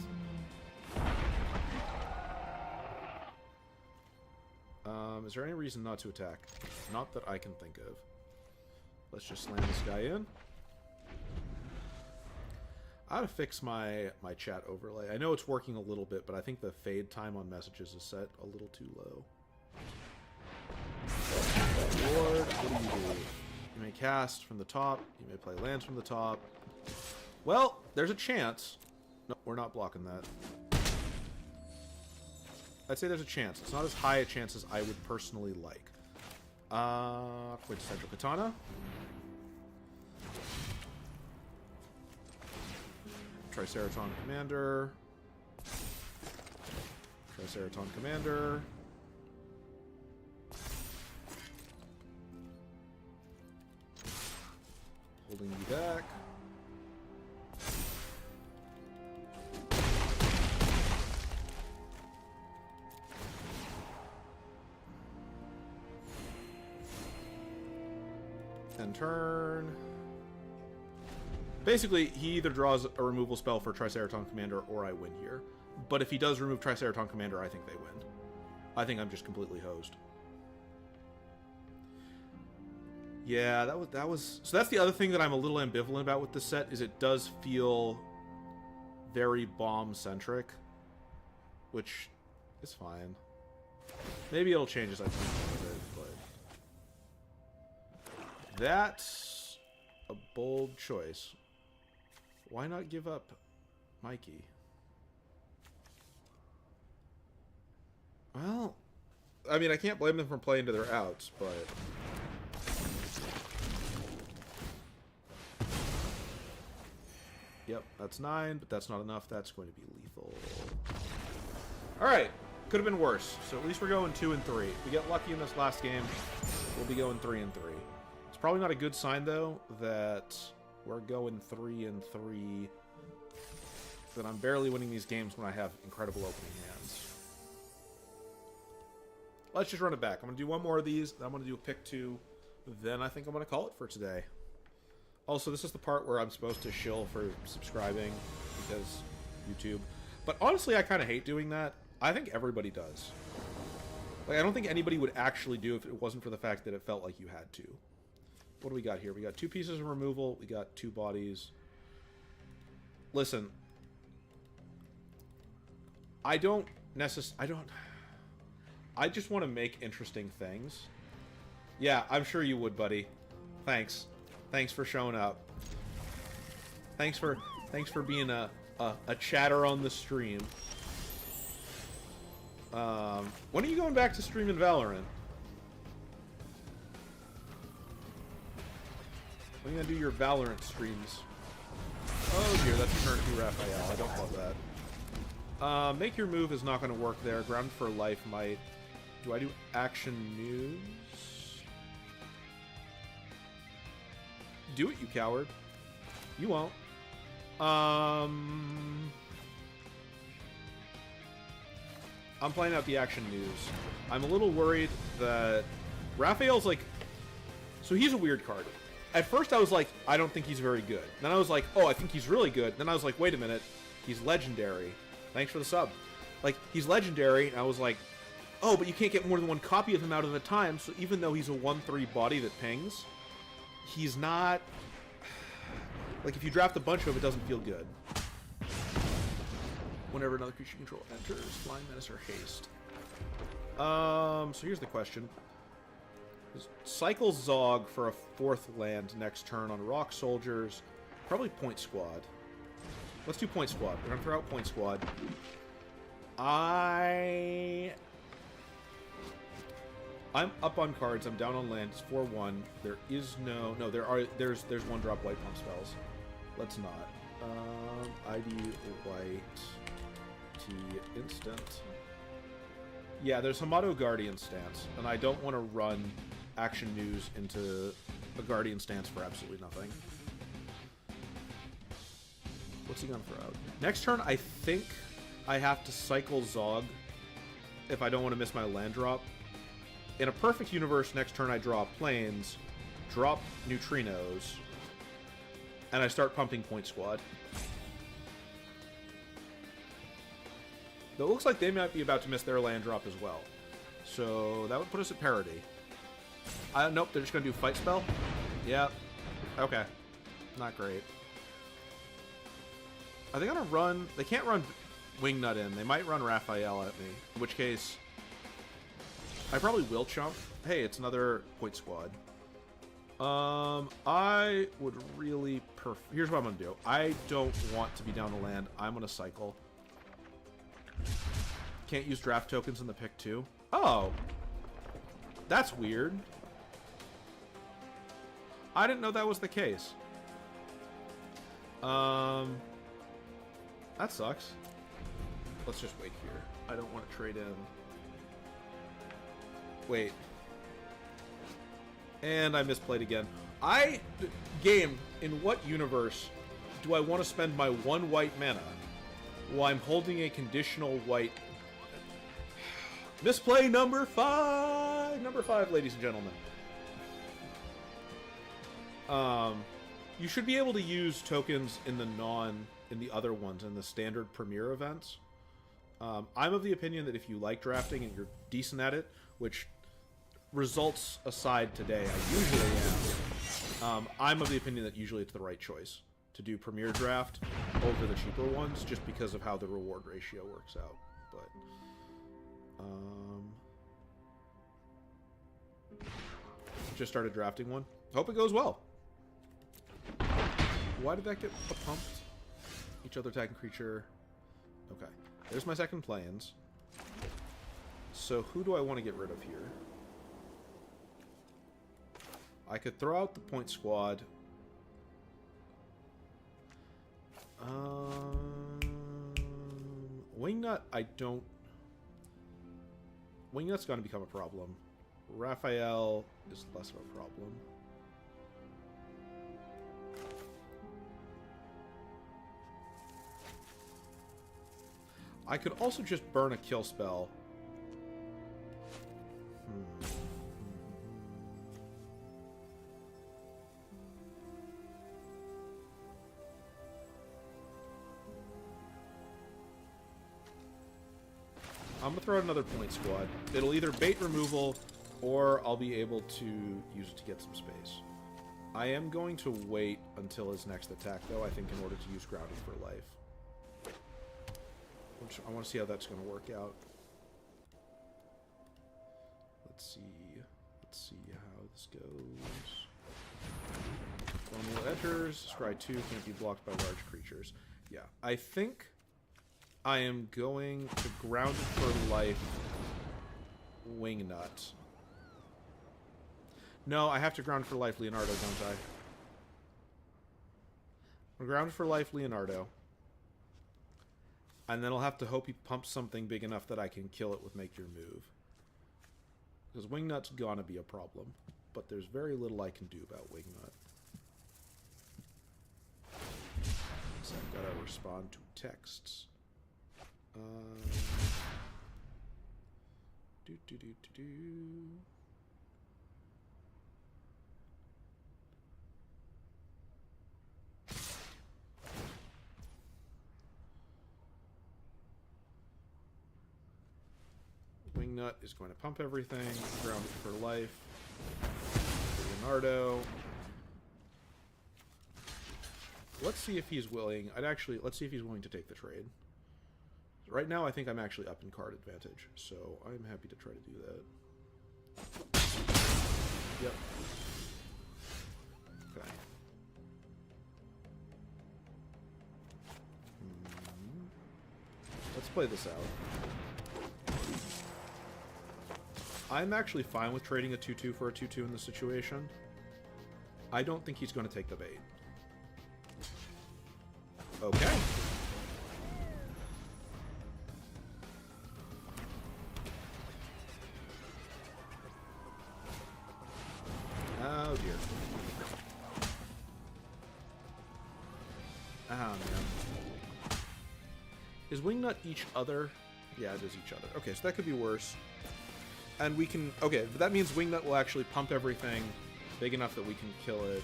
Is there any reason not to attack? Not that I can think of. Let's just slam this guy in. I gotta fix my chat overlay. I know it's working a little bit, but I think the fade time on messages is set a little too low. Lord, what do? You may cast from the top. You may play lands from the top. Well, there's a chance. No, we're not blocking that. I'd say there's a chance. It's not as high a chance as I would personally like. Quintessential Katana. Triceraton Commander. Triceraton Commander. Holding you back. End turn. Basically, he either draws a removal spell for Triceraton Commander or I win here. But if he does remove Triceraton Commander, I think they win. I think I'm just completely hosed. Yeah, that was... So that's the other thing that I'm a little ambivalent about with this set, is it does feel very bomb-centric. Which is fine. Maybe it'll change as I think about it, but... That's a bold choice. Why not give up Mikey? Well, I mean, I can't blame them for playing to their outs, but... Yep, that's 9, but that's not enough. That's going to be lethal. Alright, could have been worse. So at least we're going 2 and 3. If we get lucky in this last game, we'll be going 3 and 3. It's probably not a good sign, though, that we're going 3 and 3. That I'm barely winning these games when I have incredible opening hands. Let's just run it back. I'm going to do one more of these. Then I'm going to do a pick 2. Then I think I'm going to call it for today. Also, this is the part where I'm supposed to shill for subscribing because YouTube. But honestly, I kind of hate doing that. I think everybody does. Like, I don't think anybody would actually do if it wasn't for the fact that it felt like you had to. What do we got here? We got 2 pieces of removal. We got 2 bodies. Listen. I just want to make interesting things. Yeah, I'm sure you would, buddy. Thanks. Thanks for showing up. Thanks for being a chatter on the stream. When are you going back to streaming Valorant? When are you gonna do your Valorant streams? Oh dear, that's turn 2 Raphael. I don't love that. Make your move is not gonna work there. Ground for life might. Do I do action news? Do it, you coward. You won't. I'm playing out the action news. I'm a little worried that Raphael's like... So he's a weird card. At first I was like, I don't think he's very good. Then I was like, oh, I think he's really good. Then I was like, wait a minute. He's legendary. Thanks for the sub. Like, he's legendary, and I was like, oh, but you can't get more than one copy of him out at a time, so even though he's a 1/3 body that pings, he's not... Like, if you draft a bunch of it, doesn't feel good. Whenever another creature you control enters, Flying Menace or Haste. So here's the question. Cycle Zog for a 4th land next turn on Rock Soldiers. Probably Point Squad. Let's do Point Squad. We're gonna throw out Point Squad. I'm up on cards. I'm down on land. It's 4/1. There is no... No, there's 1-drop white pump spells. Let's not. ID white T instant. Yeah, there's Hamato Guardian stance, and I don't want to run action news into a Guardian stance for absolutely nothing. What's he gonna throw out? Next turn, I think I have to cycle Zog if I don't want to miss my land drop. In a perfect universe, next turn I draw planes, drop neutrinos, and I start pumping Point Squad. Though it looks like they might be about to miss their land drop as well. So that would put us at parity. Nope, they're just going to do Fight Spell? Yep. Okay. Not great. Are they going to run... They can't run Wingnut in. They might run Raphael at me. In which case... I probably will chump. Hey, it's another Point Squad. I would really here's what I'm gonna do. I don't want to be down the land. I'm gonna cycle. Can't use draft tokens in the pick too. Oh, that's weird. I didn't know that was the case. That sucks. Let's just wait here. I don't want to trade in. Wait. And I misplayed again. Game, in what universe do I want to spend my 1 white mana while I'm holding a conditional white... Misplay number 5! Number 5, ladies and gentlemen. You should be able to use tokens in the other ones, in the standard Premier events. I'm of the opinion that if you like drafting and you're decent at it, which... Results aside today, I usually am. I'm of the opinion that usually it's the right choice to do Premier Draft over the cheaper ones, just because of how the reward ratio works out. But just started drafting one. Hope it goes well. Why did that get pumped? Each other attacking creature. Okay, there's my second plains. So who do I want to get rid of here? I could throw out the Point Squad. Wingnut, I don't... Wingnut's going to become a problem. Raphael is less of a problem. I could also just burn a kill spell. I'm gonna throw out another Point Squad. It'll either bait removal, or I'll be able to use it to get some space. I am going to wait until his next attack, though, I think, in order to use Grounded for Life. Which I want to see how that's going to work out. Let's see how this goes. Formula enters. Scry 2 can't be blocked by large creatures. Yeah, I think I am going to Grounded for Life Wingnut. No, I have to Ground for Life Leonardo, don't I? I'm Grounded for Life Leonardo. And then I'll have to hope he pumps something big enough that I can kill it with Make Your Move. Because Wingnut's gonna be a problem. But there's very little I can do about Wingnut. So I've got to respond to texts. Wingnut is going to pump everything. Grounded for Life. Leonardo. Let's see if he's willing. Let's see if he's willing to take the trade. Right now, I think I'm actually up in card advantage, so I'm happy to try to do that. Yep. Okay. Let's play this out. I'm actually fine with trading a 2-2 for a 2-2 in this situation. I don't think he's going to take the bait. Okay. Oh dear. Oh man. Is Wingnut each other? Yeah, it is each other. Okay, so that could be worse. And we can... Okay, but that means Wingnut will actually pump everything big enough that we can kill it.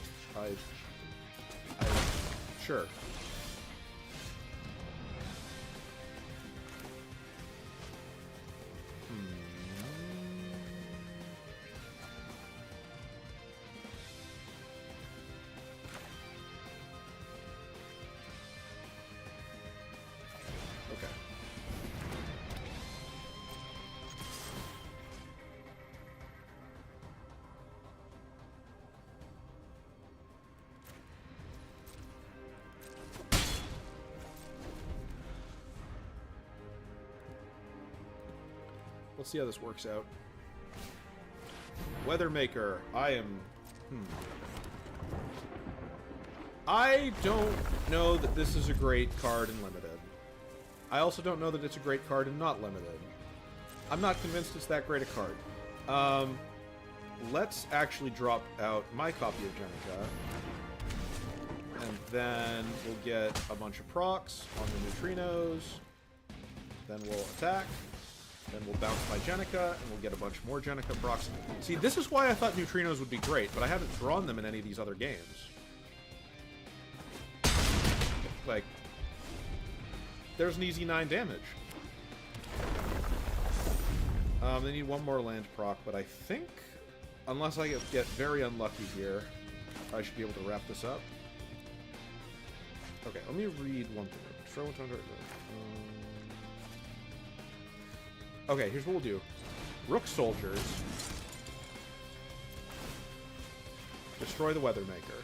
Sure. Okay. Let's see how this works out. Weathermaker. I am... I don't know that this is a great card in Limited. I also don't know that it's a great card in not Limited. I'm not convinced it's that great a card. Let's actually drop out my copy of Jenica. And then we'll get a bunch of procs on the neutrinos. Then we'll attack. Then we'll bounce my Jenica, and we'll get a bunch more Jenica procs. See, this is why I thought neutrinos would be great, but I haven't drawn them in any of these other games. Like, there's an easy 9 damage. They need one more land proc, but I think, unless I get very unlucky here, I should be able to wrap this up. Okay, let me read one thing. Okay, here's what we'll do. Rook Soldiers. Destroy the Weathermaker.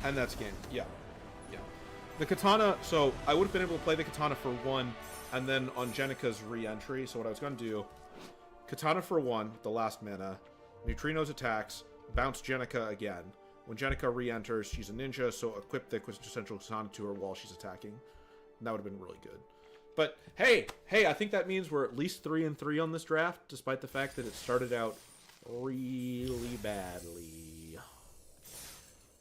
And that's game. Yeah. Yeah. The Katana, so I would have been able to play the Katana for 1, and then on Jenica's re-entry, so what I was going to do, Katana for 1, the last mana, Neutrinos attacks, bounce Jenica again. When Jenica re-enters, she's a ninja, so equip the quintessential Katana to her while she's attacking. And that would have been really good. But, hey, I think that means we're at least 3-3 on this draft, despite the fact that it started out really badly.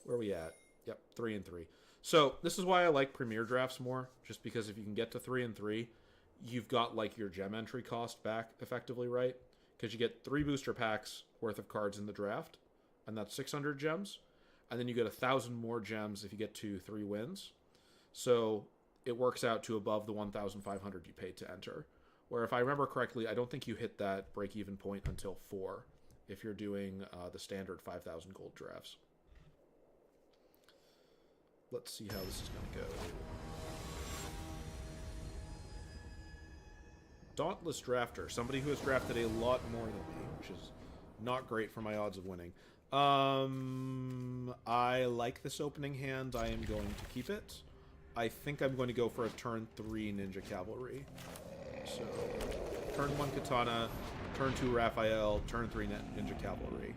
Where are we at? Yep, 3-3. So, this is why I like Premier drafts more, just because if you can get to 3-3, you've got, like, your gem entry cost back, effectively, right? Because you get 3 booster packs worth of cards in the draft, and that's 600 gems. And then you get 1,000 more gems if you get to 3 wins. So it works out to above the 1,500 you paid to enter. Where if I remember correctly, I don't think you hit that break-even point until 4 if you're doing the standard 5,000 gold drafts. Let's see how this is going to go. Dauntless Drafter. Somebody who has drafted a lot more than me, which is not great for my odds of winning. I like this opening hand. I am going to keep it. I think I'm going to go for a turn 3 Ninja Cavalry. So, turn 1 Katana, turn 2 Raphael, turn 3 Ninja Cavalry.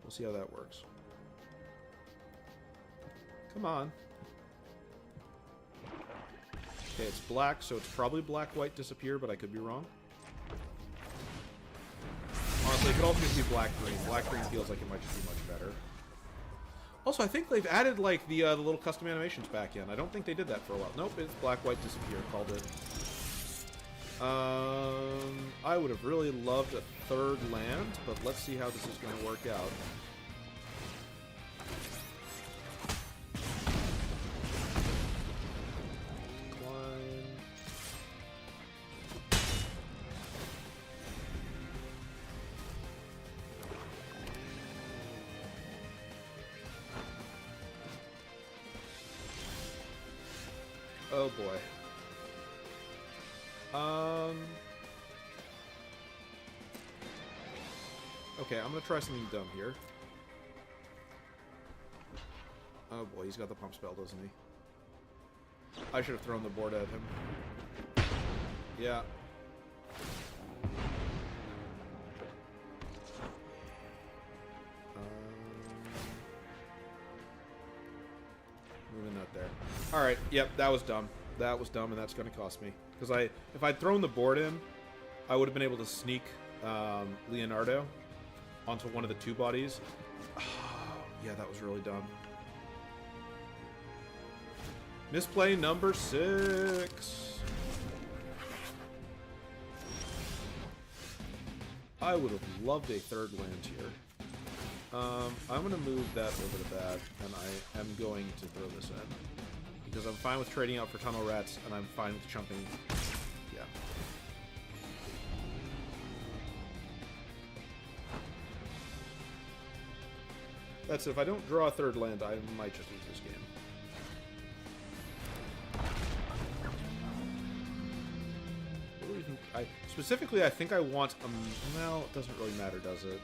We'll see how that works. Come on. Okay, it's black, so it's probably black-white disappear, but I could be wrong. Honestly, it could also just be black-green. Black-green feels like it might just be much better. Also, I think they've added, like, the little custom animations back in. I don't think they did that for a while. Nope, it's black-white disappear. Called it. I would have really loved a 3rd land, but let's see how this is going to work out. Oh boy. Okay, I'm gonna try something dumb here. Oh boy, he's got the pump spell, doesn't he? I should have thrown the board at him. Yeah. Moving that there. Alright, yep, that was dumb. That was dumb, and that's going to cost me. Because if I'd thrown the board in, I would have been able to sneak Leonardo onto one of the 2 bodies. Oh, yeah, that was really dumb. Misplay number 6. I would have loved a 3rd land here. I'm going to move that over to that, and I am going to throw this in. Because I'm fine with trading out for Tunnel Rats, and I'm fine with chumping. Yeah. That's it. If I don't draw a 3rd land, I might just lose this game. What do you think? Specifically, I think I want a... Well, it doesn't really matter, does it?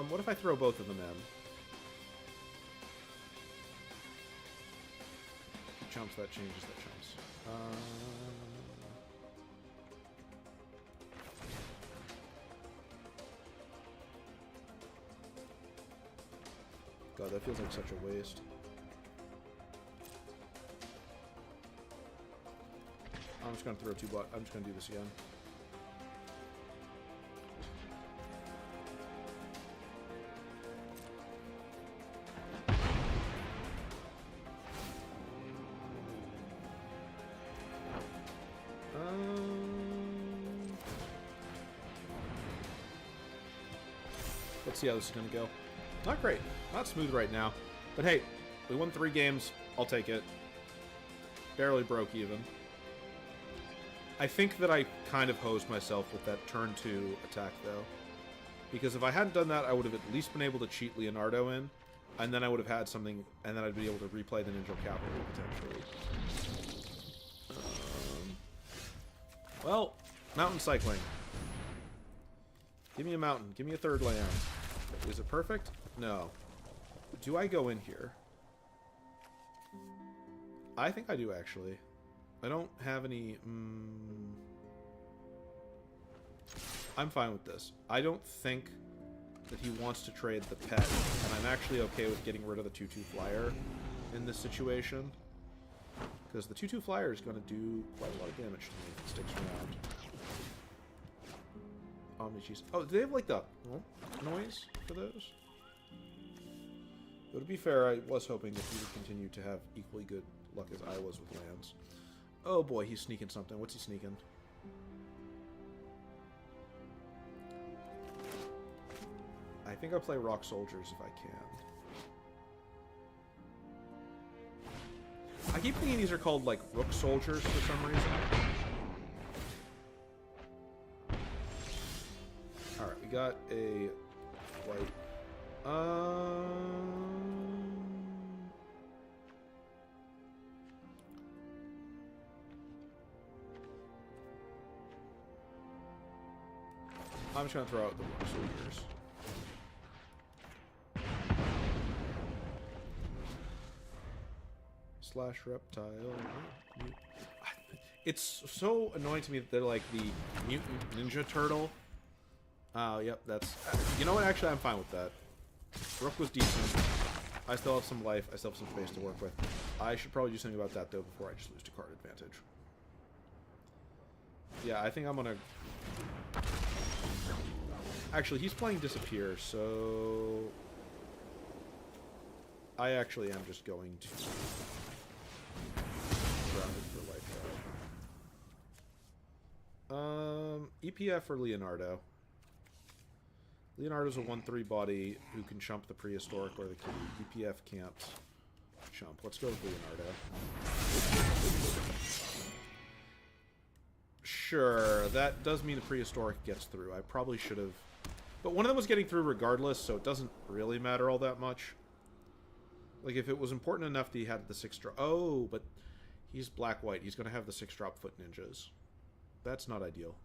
What if I throw both of them in? Chumps, that changes, that chumps. God, that feels like such a waste. I'm just gonna throw 2 bucks. I'm just gonna do this again. Let's see how this is going to go. Not great. Not smooth right now. But hey, we won 3 games. I'll take it. Barely broke even. I think that I kind of hosed myself with that turn 2 attack, though. Because if I hadn't done that, I would have at least been able to cheat Leonardo in. And then I would have had something, and then I'd be able to replay the Ninja Cavalry, potentially. Well, mountain cycling. Give me a mountain. Give me a 3rd land. Is it perfect? No. Do I go in here? I think I do, actually. I don't have any... I'm fine with this. I don't think that he wants to trade the pet, and I'm actually okay with getting rid of the 2-2 flyer in this situation. Because the 2-2 flyer is going to do quite a lot of damage to me if it sticks around. Omni-cheese. Oh, do they have, like, the noise for those? But to be fair, I was hoping that he would continue to have equally good luck as I was with lands. Oh boy, he's sneaking something. What's he sneaking? I think I'll play Rock Soldiers if I can. I keep thinking these are called, like, Rook Soldiers for some reason. Alright, we got a white. I'm just gonna throw out the Rook Soldiers. Slash reptile. It's so annoying to me that they're like the mutant ninja turtle. Oh, yep, that's... you know what? Actually, I'm fine with that. Rook was decent. I still have some life. I still have some space to work with. I should probably do something about that, though, before I just lose to card advantage. Yeah, I think I'm gonna... Actually, he's playing Disappear, so... I actually am just going to... Grounded for life. EPF or Leonardo? Leonardo's a 1/3 body who can chump the prehistoric or the kitty. EPF can't chump. Let's go with Leonardo. Sure, that does mean the prehistoric gets through. I probably should have... But one of them was getting through regardless, so it doesn't really matter all that much. Like, if it was important enough that he had the 6-drop... Oh, but he's black-white. He's going to have the 6-drop foot ninjas. That's not ideal.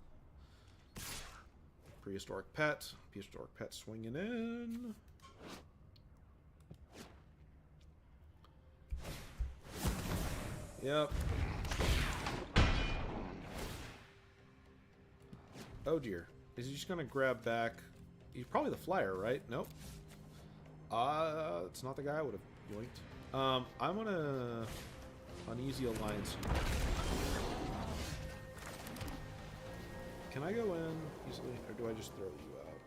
Prehistoric pet. Prehistoric pet swinging in. Yep. Oh dear. Is he just gonna grab back? He's probably the flyer, right? Nope. It's not the guy I would have yoinked. I'm gonna uneasy alliance. Can I go in easily, or do I just throw you out?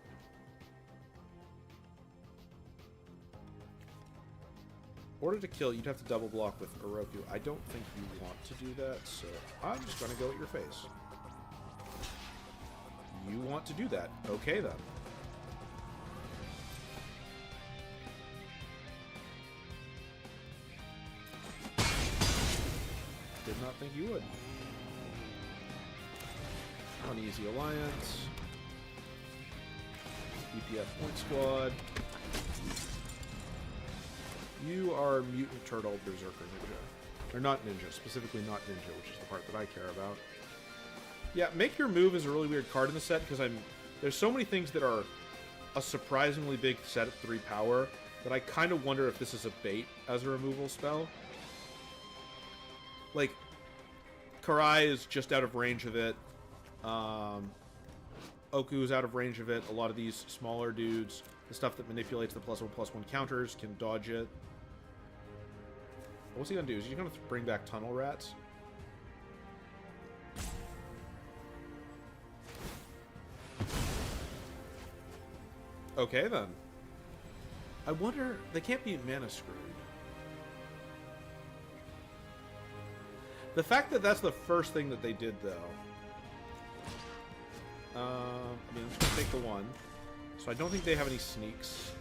In order to kill, you'd have to double block with Oroku. I don't think you want to do that, so I'm just gonna go at your face. You want to do that. Okay, then. Did not think you would. Uneasy alliance. EPF point squad. You are Mutant Turtle Berserker Ninja. Or not Ninja, specifically not Ninja, which is the part that I care about. Yeah, Make Your Move is a really weird card in the set because there's so many things that are a surprisingly big set at 3 power that I kind of wonder if this is a bait as a removal spell. Like, Karai is just out of range of it. Oku is out of range of it. A lot of these smaller dudes, the stuff that manipulates the +1/+1 counters, can dodge it. What's he gonna do? Is he gonna bring back Tunnel Rats? Okay, then. I wonder... They can't be mana screwed. The fact that that's the first thing that they did, though... I mean, I'm just gonna take the 1. So I don't think they have any sneaks.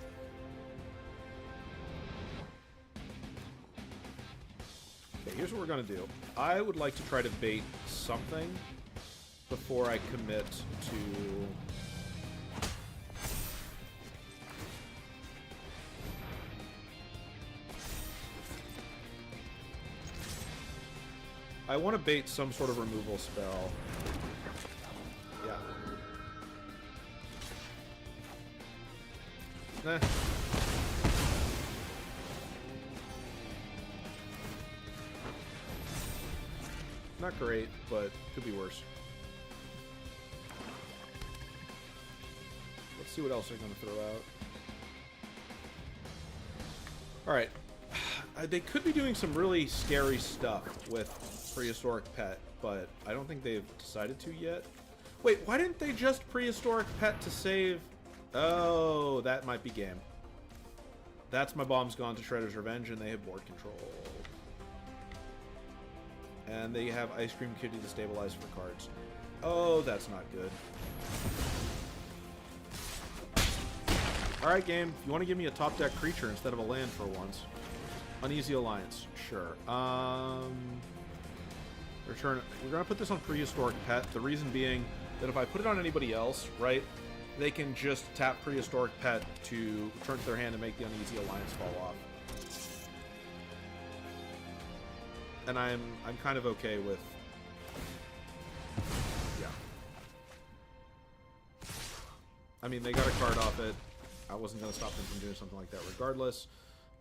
Okay, here's what we're gonna do. I would like to try to bait something before I commit to... I want to bait some sort of removal spell. Yeah. Nah. Not great, but could be worse. Let's see what else they're going to throw out. Alright. They could be doing some really scary stuff with Prehistoric Pet, but I don't think they've decided to yet. Wait, why didn't they just Prehistoric Pet to save... Oh, that might be game. That's My Bomb's Gone to Shredder's Revenge, and they have board control. And they have Ice Cream Kitty to stabilize for cards. Oh, that's not good. Alright, game. If you want to give me a top deck creature instead of a land for once. Uneasy Alliance. Sure. Return. We're going to put this on Prehistoric Pet. The reason being that if I put it on anybody else, right, they can just tap Prehistoric Pet to return to their hand and make the Uneasy Alliance fall off. And I'm kind of okay with... Yeah. I mean, they got a card off it. I wasn't going to stop them from doing something like that regardless.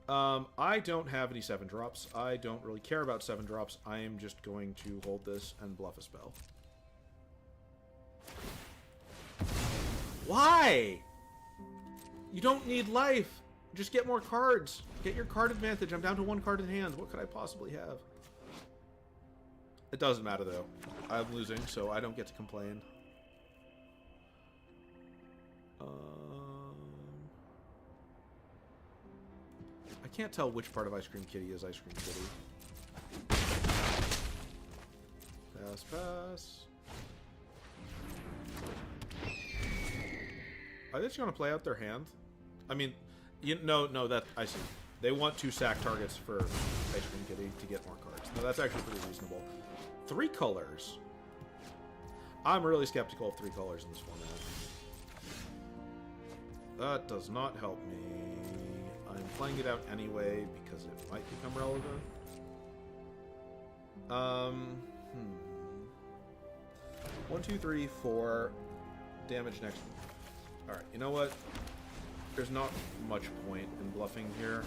I don't have any 7-drops. I don't really care about 7-drops. I am just going to hold this and bluff a spell. Why? You don't need life. Just get more cards. Get your card advantage. I'm down to 1 card in hand. What could I possibly have? It doesn't matter, though. I'm losing, so I don't get to complain. I can't tell which part of Ice Cream Kitty is Ice Cream Kitty. Pass, pass. Are they just going to play out their hand? I mean, no, that I see. They want to sack targets for Ice Cream Kitty to get more cards. No, that's actually pretty reasonable. 3 colors. I'm really skeptical of 3 colors in this format. That does not help me. I'm playing it out anyway because it might become relevant. 1, 2, 3, 4. Damage next. Alright, you know what? There's not much point in bluffing here.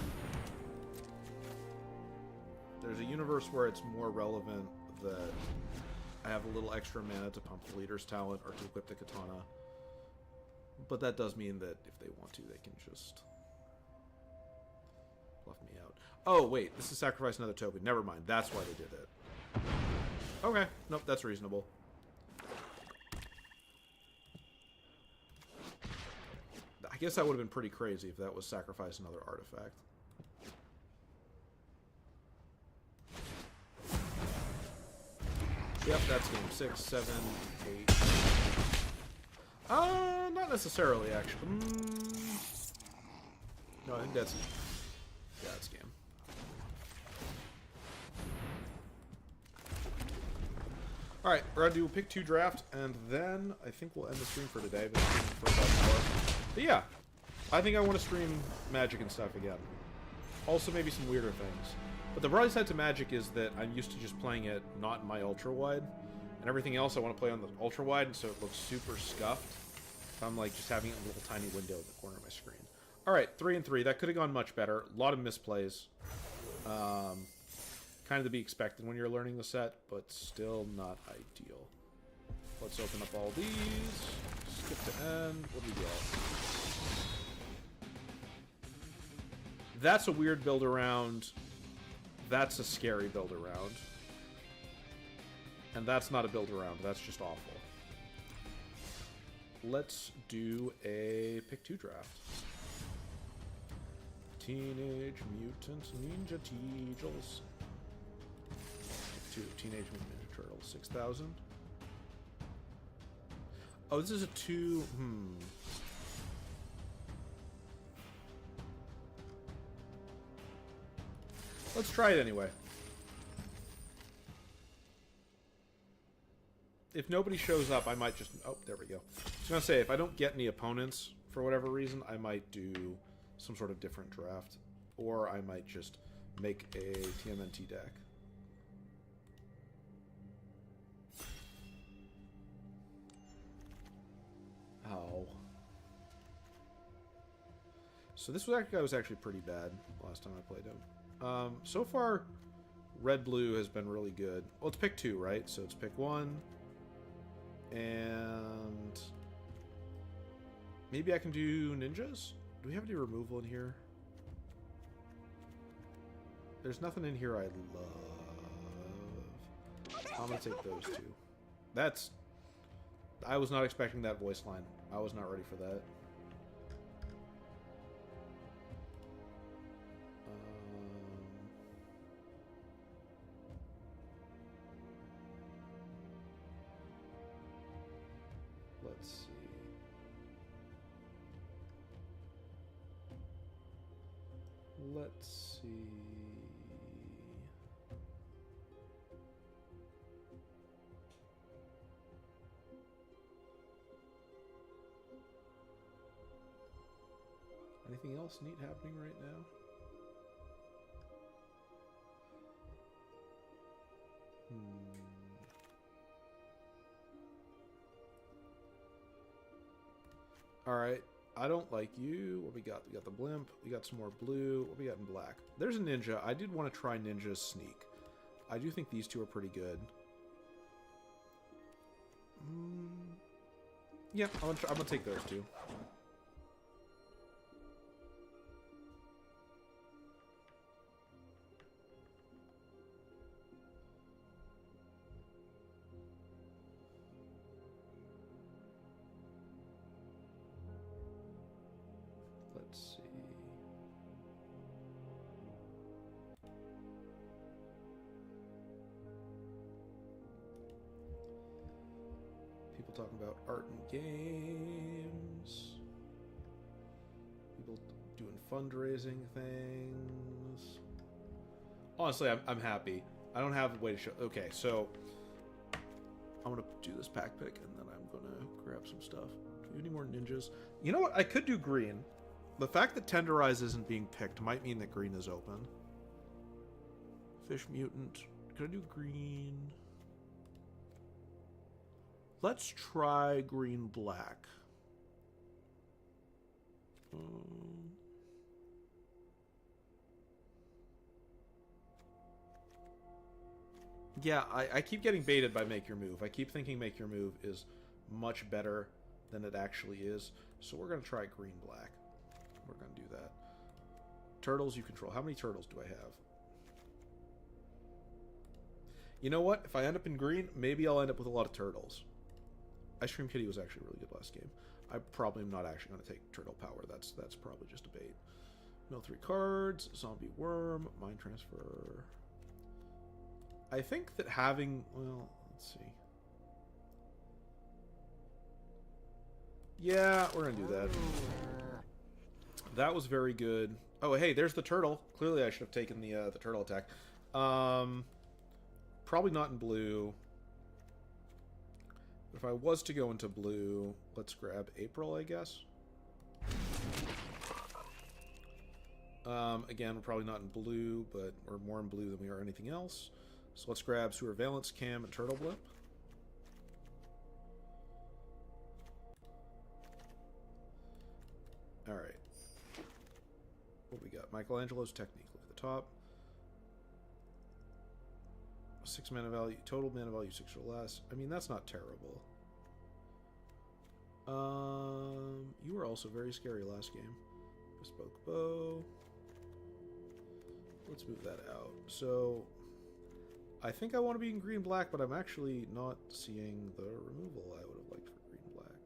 There's a universe where it's more relevant that I have a little extra mana to pump the leader's talent or to equip the katana. But that does mean that if they want to, they can just bluff me out. Oh, wait, this is sacrifice another token. Never mind, that's why they did it. Okay, nope, that's reasonable. I guess that would have been pretty crazy if that was sacrifice another artifact. Yep, that's game 6, 7, 8. Not necessarily, actually. No, I think that's... Yeah, that's game. Alright, we're going to do a pick 2 draft, and then I think we'll end the stream for today. I've been streaming for about an hour. But yeah, I think I want to stream Magic and stuff again. Also maybe some weirder things. But the bright side to Magic is that I'm used to just playing it not in my ultra-wide. And everything else I want to play on the ultra-wide, and so it looks super scuffed. I'm like just having a little tiny window in the corner of my screen. Alright, 3 and 3. That could have gone much better. A lot of misplays. Kind of to be expected when you're learning the set, but still not ideal. Let's open up all these. Skip to end. What do we get? That's a weird build around. That's a scary build around. And that's not a build around. That's just awful. Let's do a pick 2 draft. Teenage Mutant Ninja Turtles. Teenage Mutant Ninja Turtles. 6,000. Oh, this is a 2. Let's try it anyway. If nobody shows up, I might just... Oh, there we go. I was going to say, if I don't get any opponents for whatever reason, I might do some sort of different draft. Or I might just make a TMNT deck. Ow. So this guy was actually pretty bad last time I played him. So far, red-blue has been really good. Well, it's pick 2, right? So it's pick 1. And... maybe I can do ninjas? Do we have any removal in here? There's nothing in here I love. I'm gonna take those 2. That's... I was not expecting that voice line. I was not ready for that. Let's see. Let's see. Anything else neat happening right now? Alright. I don't like you. What we got? We got the blimp. We got some more blue. What we got in black? There's a ninja. I did want to try ninja's sneak. I do think these two are pretty good. Yeah, I'm gonna take those two. Let's see. People talking about art and games. People doing fundraising things. Honestly, I'm happy. I don't have a way to show. Okay, so I'm gonna do this pack pick, and then I'm gonna grab some stuff. Do we have any more ninjas? You know what? I could do green. The fact that Tenderize isn't being picked might mean that green is open. Fish Mutant. Could I do green? Let's try green black. Yeah, I keep getting baited by Make Your Move. I keep thinking Make Your Move is much better than it actually is. So we're going to try green black. We're going to do that. Turtles you control. How many turtles do I have? You know what? If I end up in green, maybe I'll end up with a lot of turtles. Ice Cream Kitty was actually really good last game. I probably am not actually going to take Turtle Power. That's probably just a bait. Mill 3 cards. Zombie Worm. Mind Transfer. I think that having... Well, let's see. Yeah, we're going to do that. That was very good. Oh, hey, there's the turtle. Clearly I should have taken the turtle attack. Probably not in blue. If I was to go into blue, let's grab April, I guess. Again, we're probably not in blue, but we're more in blue than we are anything else. So let's grab Sewer Valence, Cam, and Turtle Blimp. Alright. What we got? Michelangelo's Technique. Look at the top. 6 mana value. Total mana value 6 or less. I mean, that's not terrible. You were also very scary last game. Bespoke Bow. Let's move that out. So, I think I want to be in green-black, but I'm actually not seeing the removal I would have liked for green-black.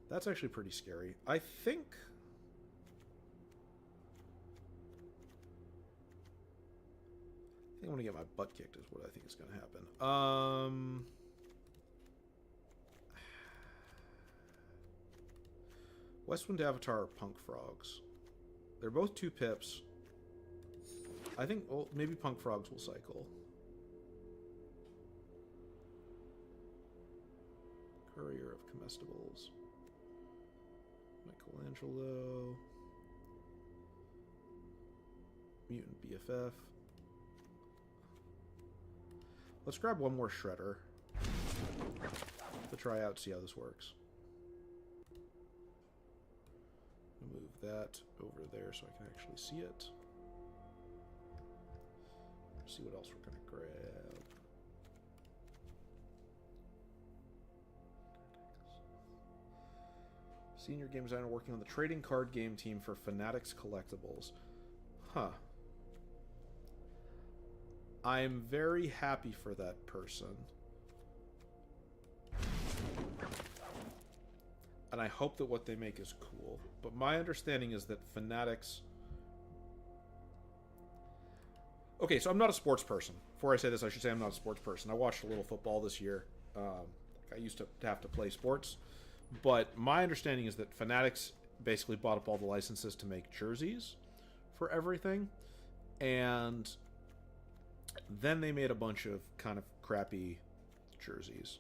That's actually pretty scary. I think I want to get my butt kicked is what I think is going to happen. Westwind Avatar or Punk Frogs. They're both 2 pips. I think, well, maybe Punk Frogs will cycle. Courier of Comestibles. Michelangelo. Mutant BFF. Let's grab one more Shredder to try out, see how this works. Move that over there so I can actually see it. See what else we're going to grab. Senior game designer working on the trading card game team for Fanatics Collectibles. Huh. I'm very happy for that person. And I hope that what they make is cool. But my understanding is that Fanatics... Okay, so I'm not a sports person. Before I say this, I should say I'm not a sports person. I watched a little football this year. I used to have to play sports. But my understanding is that Fanatics basically bought up all the licenses to make jerseys for everything. And then they made a bunch of kind of crappy jerseys.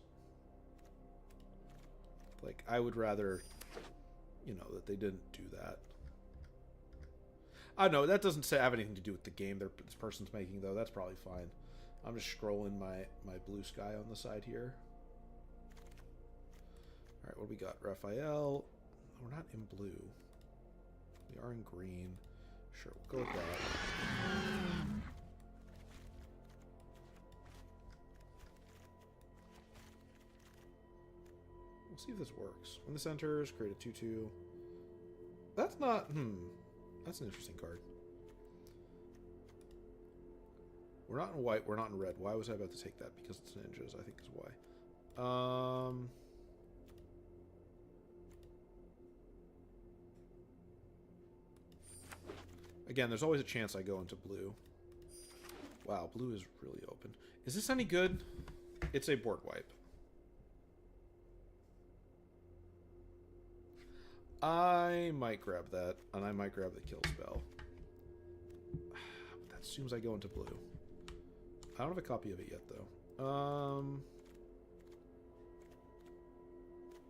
Like, I would rather, you know, that they didn't do that. I don't know, that doesn't have anything to do with the game this person's making, though. That's probably fine. I'm just scrolling my blue sky on the side here. Alright, what do we got? Raphael. We're not in blue. We are in green. Sure, we'll go with that. We'll see if this works. When this enters, create a 2/2. That's not... That's an interesting card. We're not in white, we're not in red. Why was I about to take that? Because it's ninjas, I think is why. Again, there's always a chance I go into blue. Wow, blue is really open. Is this any good? It's a board wipe. I might grab that, and I might grab the kill spell. That assumes I go into blue. I don't have a copy of it yet, though.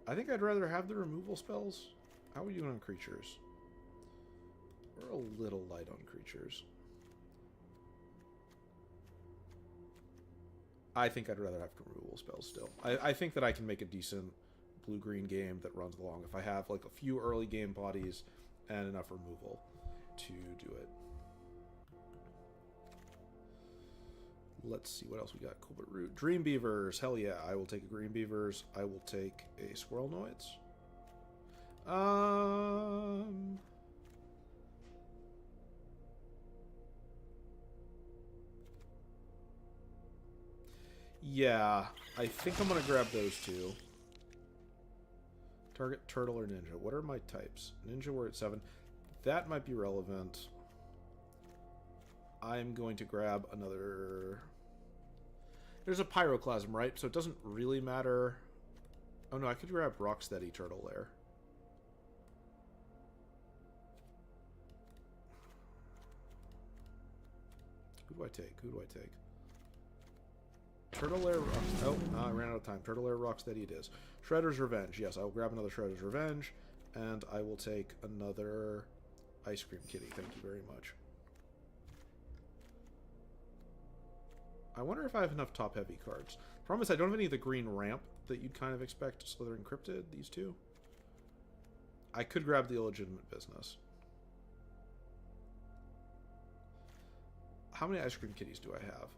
I think I'd rather have the removal spells. How are we doing on creatures? We're a little light on creatures. I think I'd rather have removal spells still. I think that I can make a decent blue-green game that runs along if I have like a few early game bodies and enough removal to do it. Let's see what else we got. Colbert Root. Dream Beavers. Hell yeah. I will take a Green Beavers. I will take a Squirrel Noids. Yeah, I think I'm going to grab those two. Target Turtle or Ninja. What are my types? Ninja, we're at 7. That might be relevant. I'm going to grab another... There's a Pyroclasm, right? So it doesn't really matter. Oh no, I could grab Rocksteady Turtle there. Who do I take? Who do I take? Turtle Lair Rocks... Oh, no, I ran out of time. Turtle Lair Rocksteady it is. Shredder's Revenge. Yes, I will grab another Shredder's Revenge. And I will take another Ice Cream Kitty. Thank you very much. I wonder if I have enough top-heavy cards. Problem is I don't have any of the green ramp that you'd kind of expect. So they're encrypted, these two. I could grab the Illegitimate Business. How many Ice Cream Kitties do I have?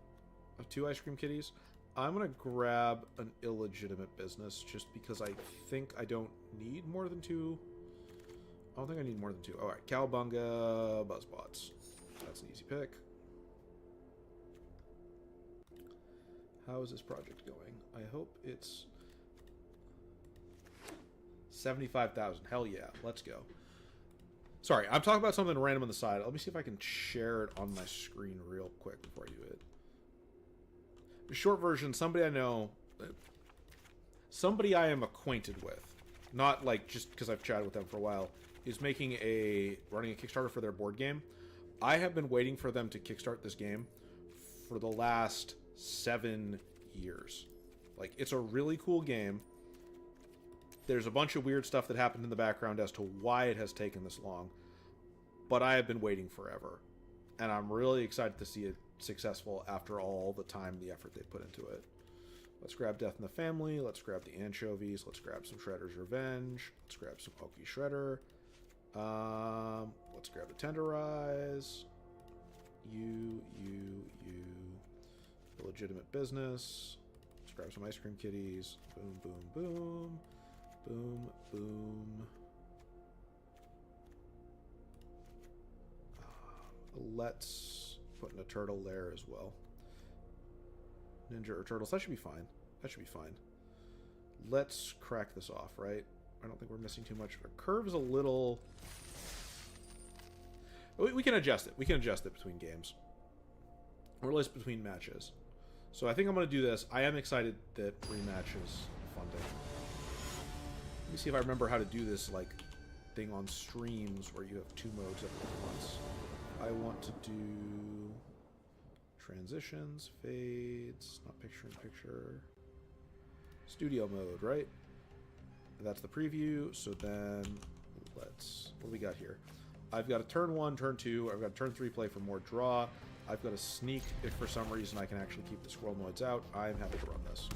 I have 2 Ice Cream Kitties. I'm going to grab an Illegitimate Business just because I think I don't need more than 2. I don't think I need more than 2. Alright, Cowabunga, Buzzbots. That's an easy pick. How is this project going? I hope it's 75,000. Hell yeah, let's go. Sorry, I'm talking about something random on the side. Let me see if I can share it on my screen real quick before I do it. The short version, somebody I know, somebody I am acquainted with, not like just because I've chatted with them for a while, is running a Kickstarter for their board game. I have been waiting for them to kickstart this game for the last 7 years. Like, it's a really cool game. There's a bunch of weird stuff that happened in the background as to why it has taken this long, but I have been waiting forever, and I'm really excited to see it successful after all the time, the effort they put into it. Let's grab Death in the Family. Let's grab the Anchovies. Let's grab some Shredder's Revenge. Let's grab some Oki Shredder. Let's grab the Tenderize. You. Illegitimate Business. Let's grab some Ice Cream Kitties. Boom, boom, boom. Boom, boom. Let's put in a turtle there as well. Ninja or turtles. That should be fine. That should be fine. Let's crack this off, right? I don't think we're missing too much. Our curve's a little... We can adjust it. We can adjust it between games. Or at least between matches. So I think I'm going to do this. I am excited that rematches funding. Let me see if I remember how to do this, like, thing on streams where you have 2 modes at once. I want to do transitions, fades, not picture-in-picture. Studio mode, right? That's the preview. So then let's... What do we got here? I've got a turn 1, turn 2. I've got a turn 3 play for more draw. I've got a sneak if for some reason I can actually keep the Squirrel Noids out. I'm happy to run this.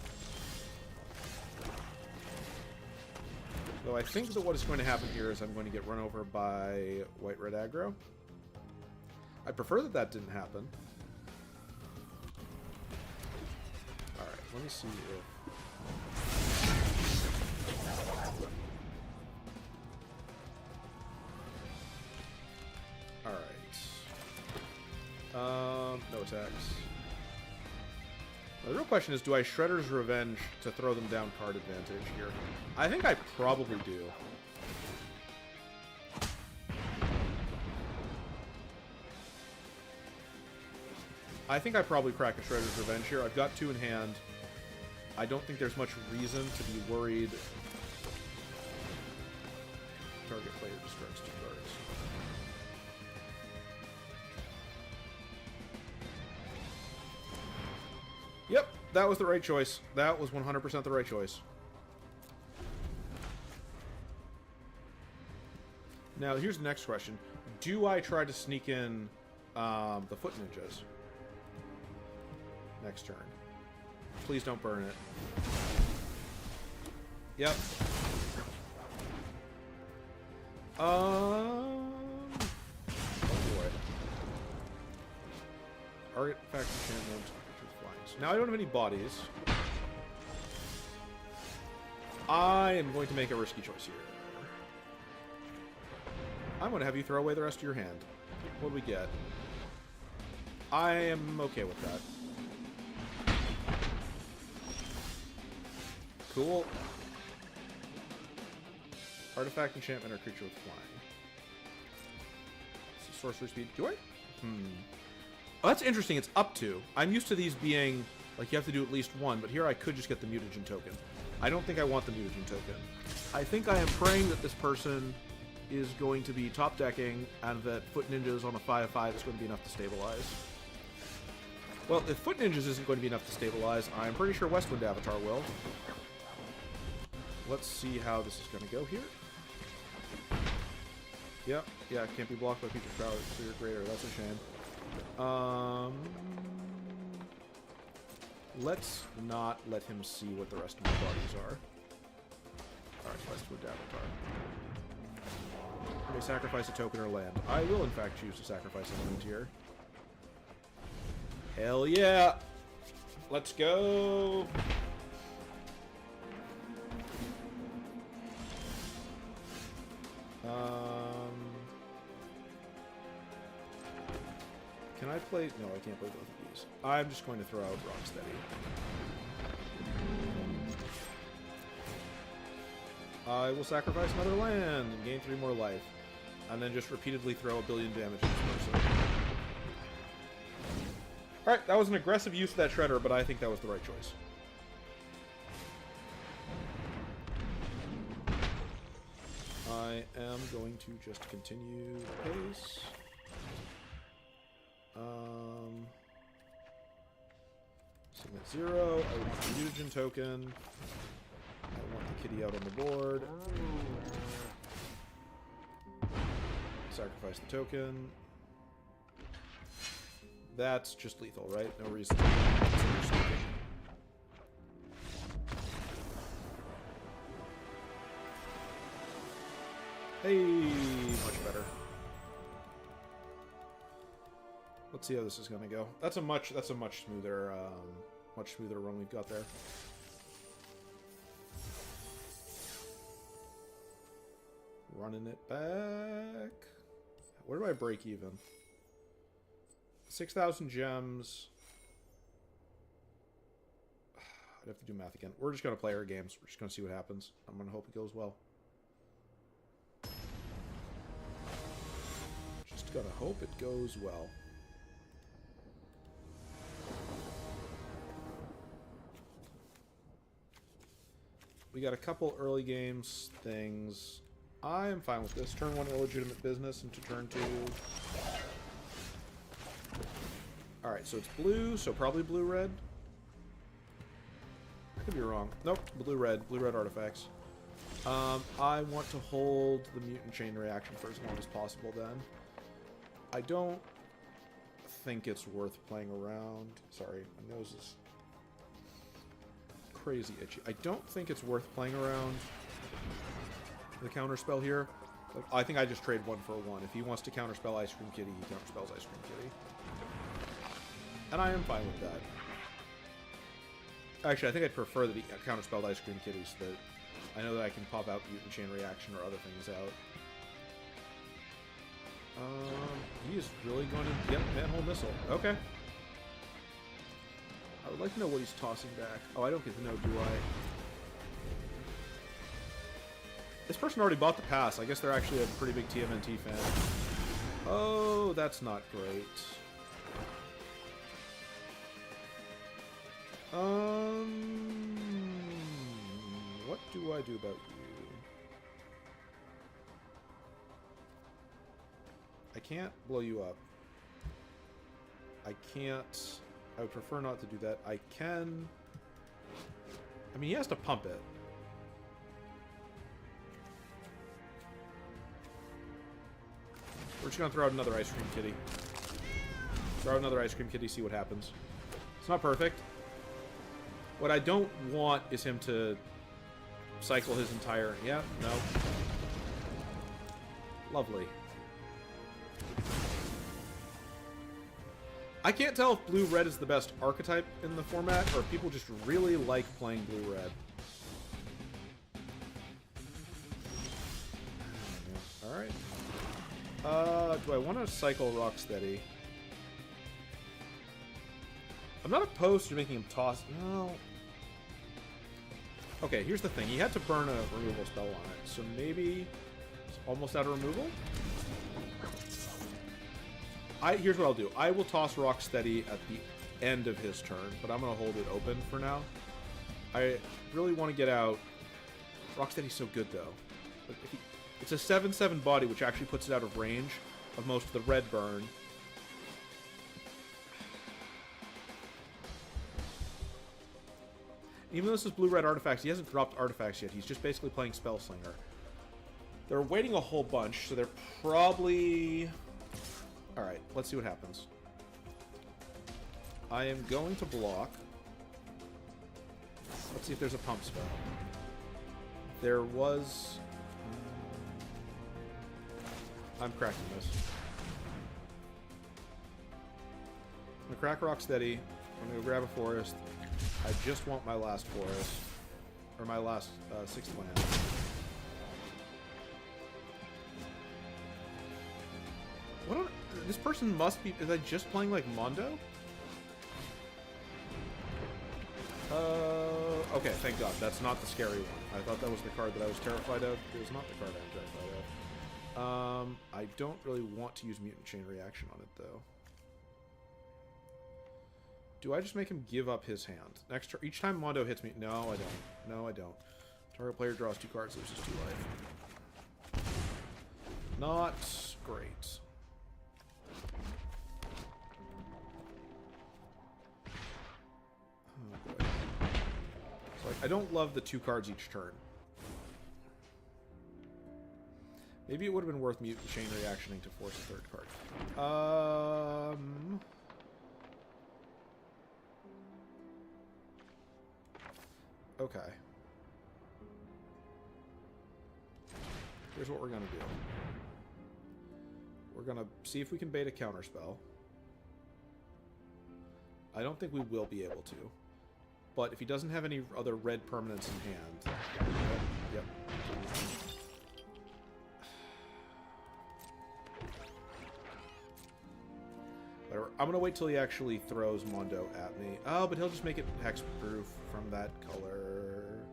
So I think that what is going to happen here is I'm going to get run over by white-red aggro. I prefer that that didn't happen. Alright, let me see if... Alright. No attacks. Now, the real question is, do I Shredder's Revenge to throw them down card advantage here? I think I probably do. I think I probably crack a Shredder's Revenge here. I've got 2 in hand. I don't think there's much reason to be worried. Target player discards 2 cards. Yep, that was the right choice. That was 100% the right choice. Now, here's the next question. Do I try to sneak in the Foot Ninjas next turn? Please don't burn it. Yep. Oh boy. Artifact enchantment. Now I don't have any bodies. I am going to make a risky choice here. I'm going to have you throw away the rest of your hand. What do we get? I am okay with that. Cool. Artifact, enchantment, or creature with flying. Sorcery speed. Do I? Oh, that's interesting. It's up to. I'm used to these being, like, you have to do at least one, but here I could just get the mutagen token. I don't think I want the mutagen token. I think I am praying that this person is going to be top decking, and that Foot Ninjas on a 5/5 is going to be enough to stabilize. Well, if Foot Ninjas isn't going to be enough to stabilize, I'm pretty sure Westwind Avatar will. Let's see how this is going to go here. Yep, yeah, it can't be blocked by creature power, so you're greater. That's a shame. Let's not let him see what the rest of my bodies are. Alright, Westwood Avatar. I may sacrifice a token or land. I will, in fact, choose to sacrifice a land here. Hell yeah! Let's go! Can I play... No, I can't play both of these. I'm just going to throw out Rocksteady. I will sacrifice another land and gain 3 more life. And then just repeatedly throw a billion damage at this person. Alright, that was an aggressive use of that Shredder, but I think that was the right choice. I am going to just continue the pace. Signet 0. I want the mutagen token. I want the kitty out on the board. Sacrifice the token. That's just lethal, right? No reason to consider sneaking. Hey, much better. Let's see how this is gonna go. That's a much smoother run we've got there. Running it back. Where do I break even? 6,000 gems. I'd have to do math again. We're just gonna play our games. We're just gonna see what happens. I'm gonna hope it goes well. Just gonna hope it goes well. We got a couple early games things. I am fine with this. Turn 1 illegitimate business into turn 2. Alright, so it's blue, so probably blue-red. I could be wrong. Nope, blue-red. Blue-red artifacts. I want to hold the mutant chain reaction for as long as possible then. I don't think it's worth playing around. Sorry, my nose is crazy itchy. I don't think it's worth playing around the counterspell here. I think I just trade 1 for a 1. If he wants to counterspell Ice Cream Kitty, he counterspells Ice Cream Kitty. And I am fine with that. Actually, I think I'd prefer that he counterspelled Ice Cream Kitty so that I know that I can pop out Mutant Chain Reaction or other things out. He is really going to... Yep, Manhole Missile. Okay. I would like to know what he's tossing back. Oh, I don't get to know, do I? This person already bought the pass. I guess they're actually a pretty big TMNT fan. Oh, that's not great. What do I do about you? I can't blow you up. I can't... I would prefer not to do that. I can... I mean, he has to pump it. We're just gonna throw out another Ice Cream Kitty. Throw out another Ice Cream Kitty, see what happens. It's not perfect. What I don't want is him to cycle his entire... Yeah, no. Lovely. I can't tell if blue-red is the best archetype in the format, or if people just really like playing blue-red. Alright. Do I want to cycle Rocksteady? I'm not opposed to making him toss... No. Okay, here's the thing. He had to burn a removal spell on it, so maybe it's almost out of removal? Here's what I'll do. I will toss Rocksteady at the end of his turn, but I'm going to hold it open for now. I really want to get out... Rocksteady's so good, though. It's a 7/7 body, which actually puts it out of range of most of the red burn. Even though this is blue-red artifacts, he hasn't dropped artifacts yet. He's just basically playing Spellslinger. They're waiting a whole bunch, so they're probably... Alright, let's see what happens. I am going to block. Let's see if there's a pump spell. There was... I'm cracking this. I'm gonna crack Rocksteady. I'm gonna go grab a forest. I just want my last forest. Or my last 6th land. What on... This person must be... Is I just playing like Mondo? Okay, thank God. That's not the scary one. I thought that was the card that I was terrified of. It was not the card I'm terrified of. I don't really want to use Mutant Chain Reaction on it, though. Do I just make him give up his hand? Next turn, each time Mondo hits me... No, I don't. No, I don't. Target player draws 2 cards, loses 2 life. Not great. Oh, boy. So, like, I don't love the 2 cards each turn. Maybe it would have been worth Mutant Chain Reactioning to force a 3rd card. Okay. Here's what we're going to do. We're going to see if we can bait a counterspell. I don't think we will be able to. But if he doesn't have any other red permanents in hand... Yep. Whatever. I'm going to wait till he actually throws Mondo at me. Oh, but he'll just make it hexproof from that color.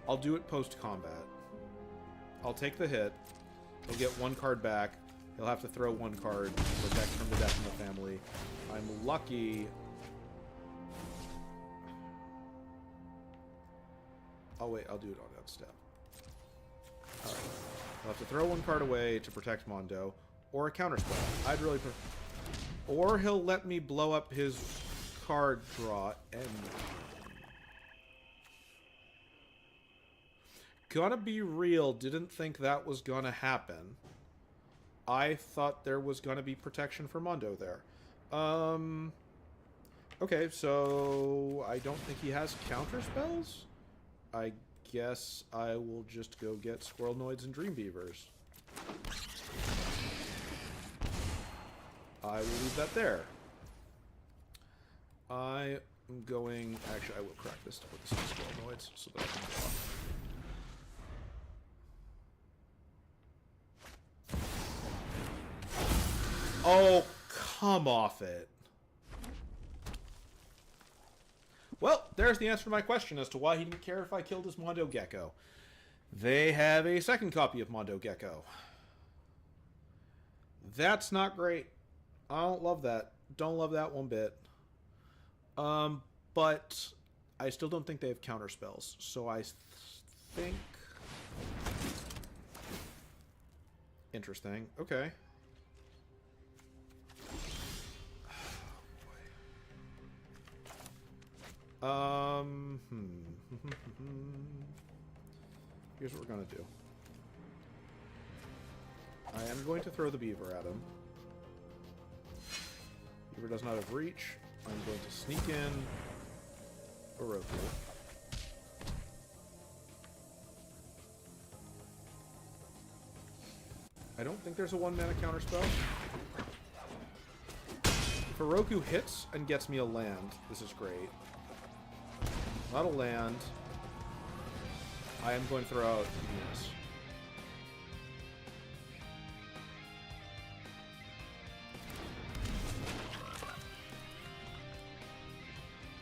I'll do it post-combat. I'll take the hit. He'll get 1 card back. He'll have to throw 1 card to protect from the death in the family. I'm lucky. Oh, wait. I'll do it on that step. Alright. I'll have to throw 1 card away to protect Mondo. Or a counterspell. I'd really prefer... Or he'll let me blow up his card draw and... Gonna be real, didn't think that was gonna happen. I thought there was gonna be protection for Mondo there. Okay, so... I don't think he has counterspells? I guess I will just go get Squirrelnoids and Dream Beavers. I will leave that there. I am going... Actually, I will crack this to put this in Squirrelnoids so that I can block. Oh, come off it. Well, there's the answer to my question as to why he didn't care if I killed his Mondo Gecko. They have a second copy of Mondo Gecko. That's not great. I don't love that. Don't love that one bit. But I still don't think they have counter spells. So I think... Interesting. Okay. Here's what we're gonna do. I am going to throw the beaver at him. Beaver does not have reach. I'm going to sneak in Oroku. I don't think there's a 1-mana counterspell. If Oroku hits and gets me a land, this is great. Not a land. I am going to throw out Venus.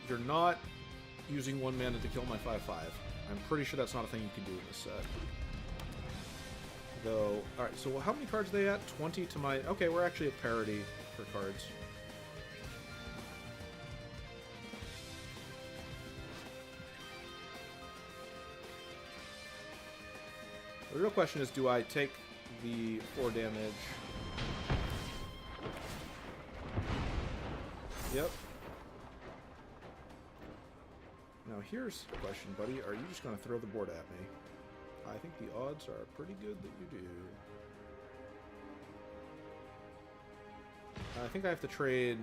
You're not using 1 mana to kill my 5/5. I'm pretty sure that's not a thing you can do in this set. Though, alright, so how many cards are they at? 20 to my... Okay, we're actually at parity for cards. The real question is, do I take the 4 damage? Yep. Now here's the question, buddy. Are you just going to throw the board at me? I think the odds are pretty good that you do. I think I have to trade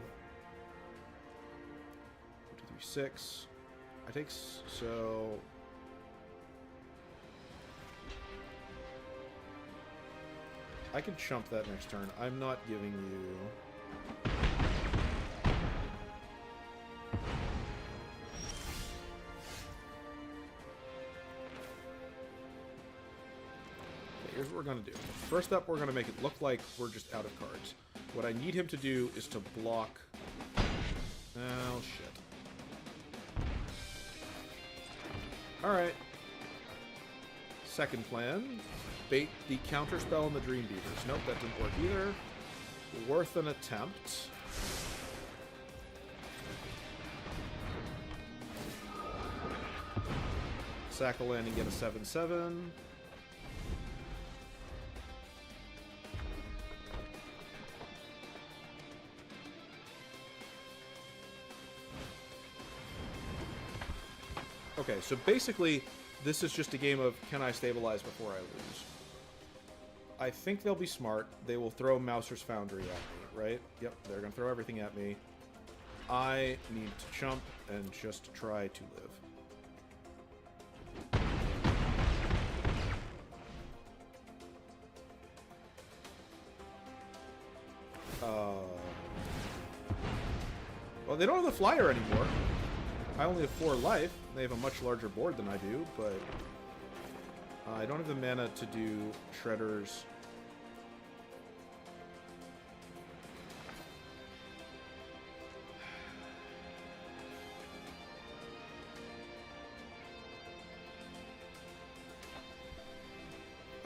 2, 3, 6. I take so... I can chump that next turn. I'm not giving you... Here's what we're going to do. First up, we're going to make it look like we're just out of cards. What I need him to do is to block... Oh, shit. Alright. Second plan. Bait the counterspell and the Dream Beavers. Nope, that didn't work either. Worth an attempt. Sack a land and get a 7/7. Okay, so basically, this is just a game of, can I stabilize before I lose? I think they'll be smart. They will throw Mouser's Foundry at me, right? Yep, they're going to throw everything at me. I need to chump and just try to live. Well, they don't have the flyer anymore. I only have 4 life. They have a much larger board than I do, but I don't have the mana to do Shredders.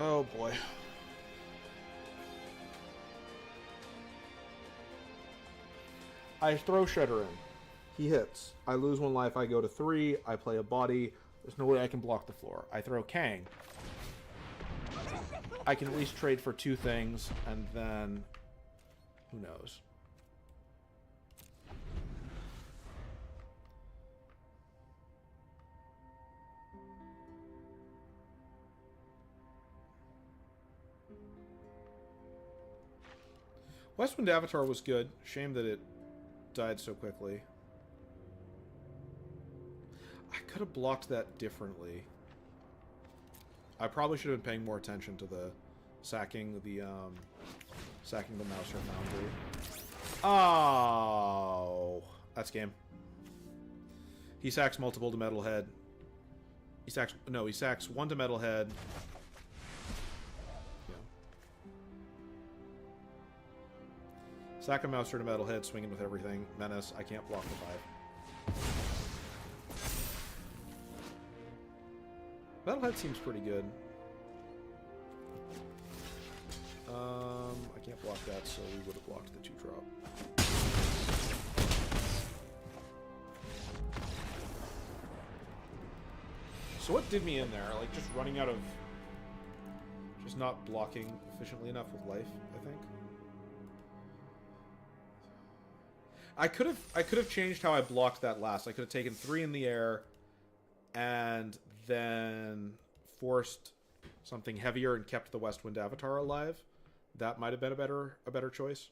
Oh boy. I throw Shredder in. He hits. I lose 1 life, I go to 3, I play a body. There's no way I can block the floor. I throw Kang. I can at least trade for 2 things, and then... who knows? Westwind Avatar was good. Shame that it died so quickly. I could have blocked that differently. I probably should have been paying more attention to the sacking the Mouser Foundry. Oh, that's game. He sacks multiple to Metalhead. He sacks one to Metalhead. Yeah. Sack a Mouser to Metalhead, swinging with everything. Menace. I can't block the 5. Metalhead seems pretty good. I can't block that, so we would have blocked the 2-drop. So what did me in there? Like, just running out of... Just not blocking efficiently enough with life, I think. I could have changed how I blocked that last. I could have taken 3 in the air and then forced something heavier and kept the Westwind Avatar alive. That might have been a better choice.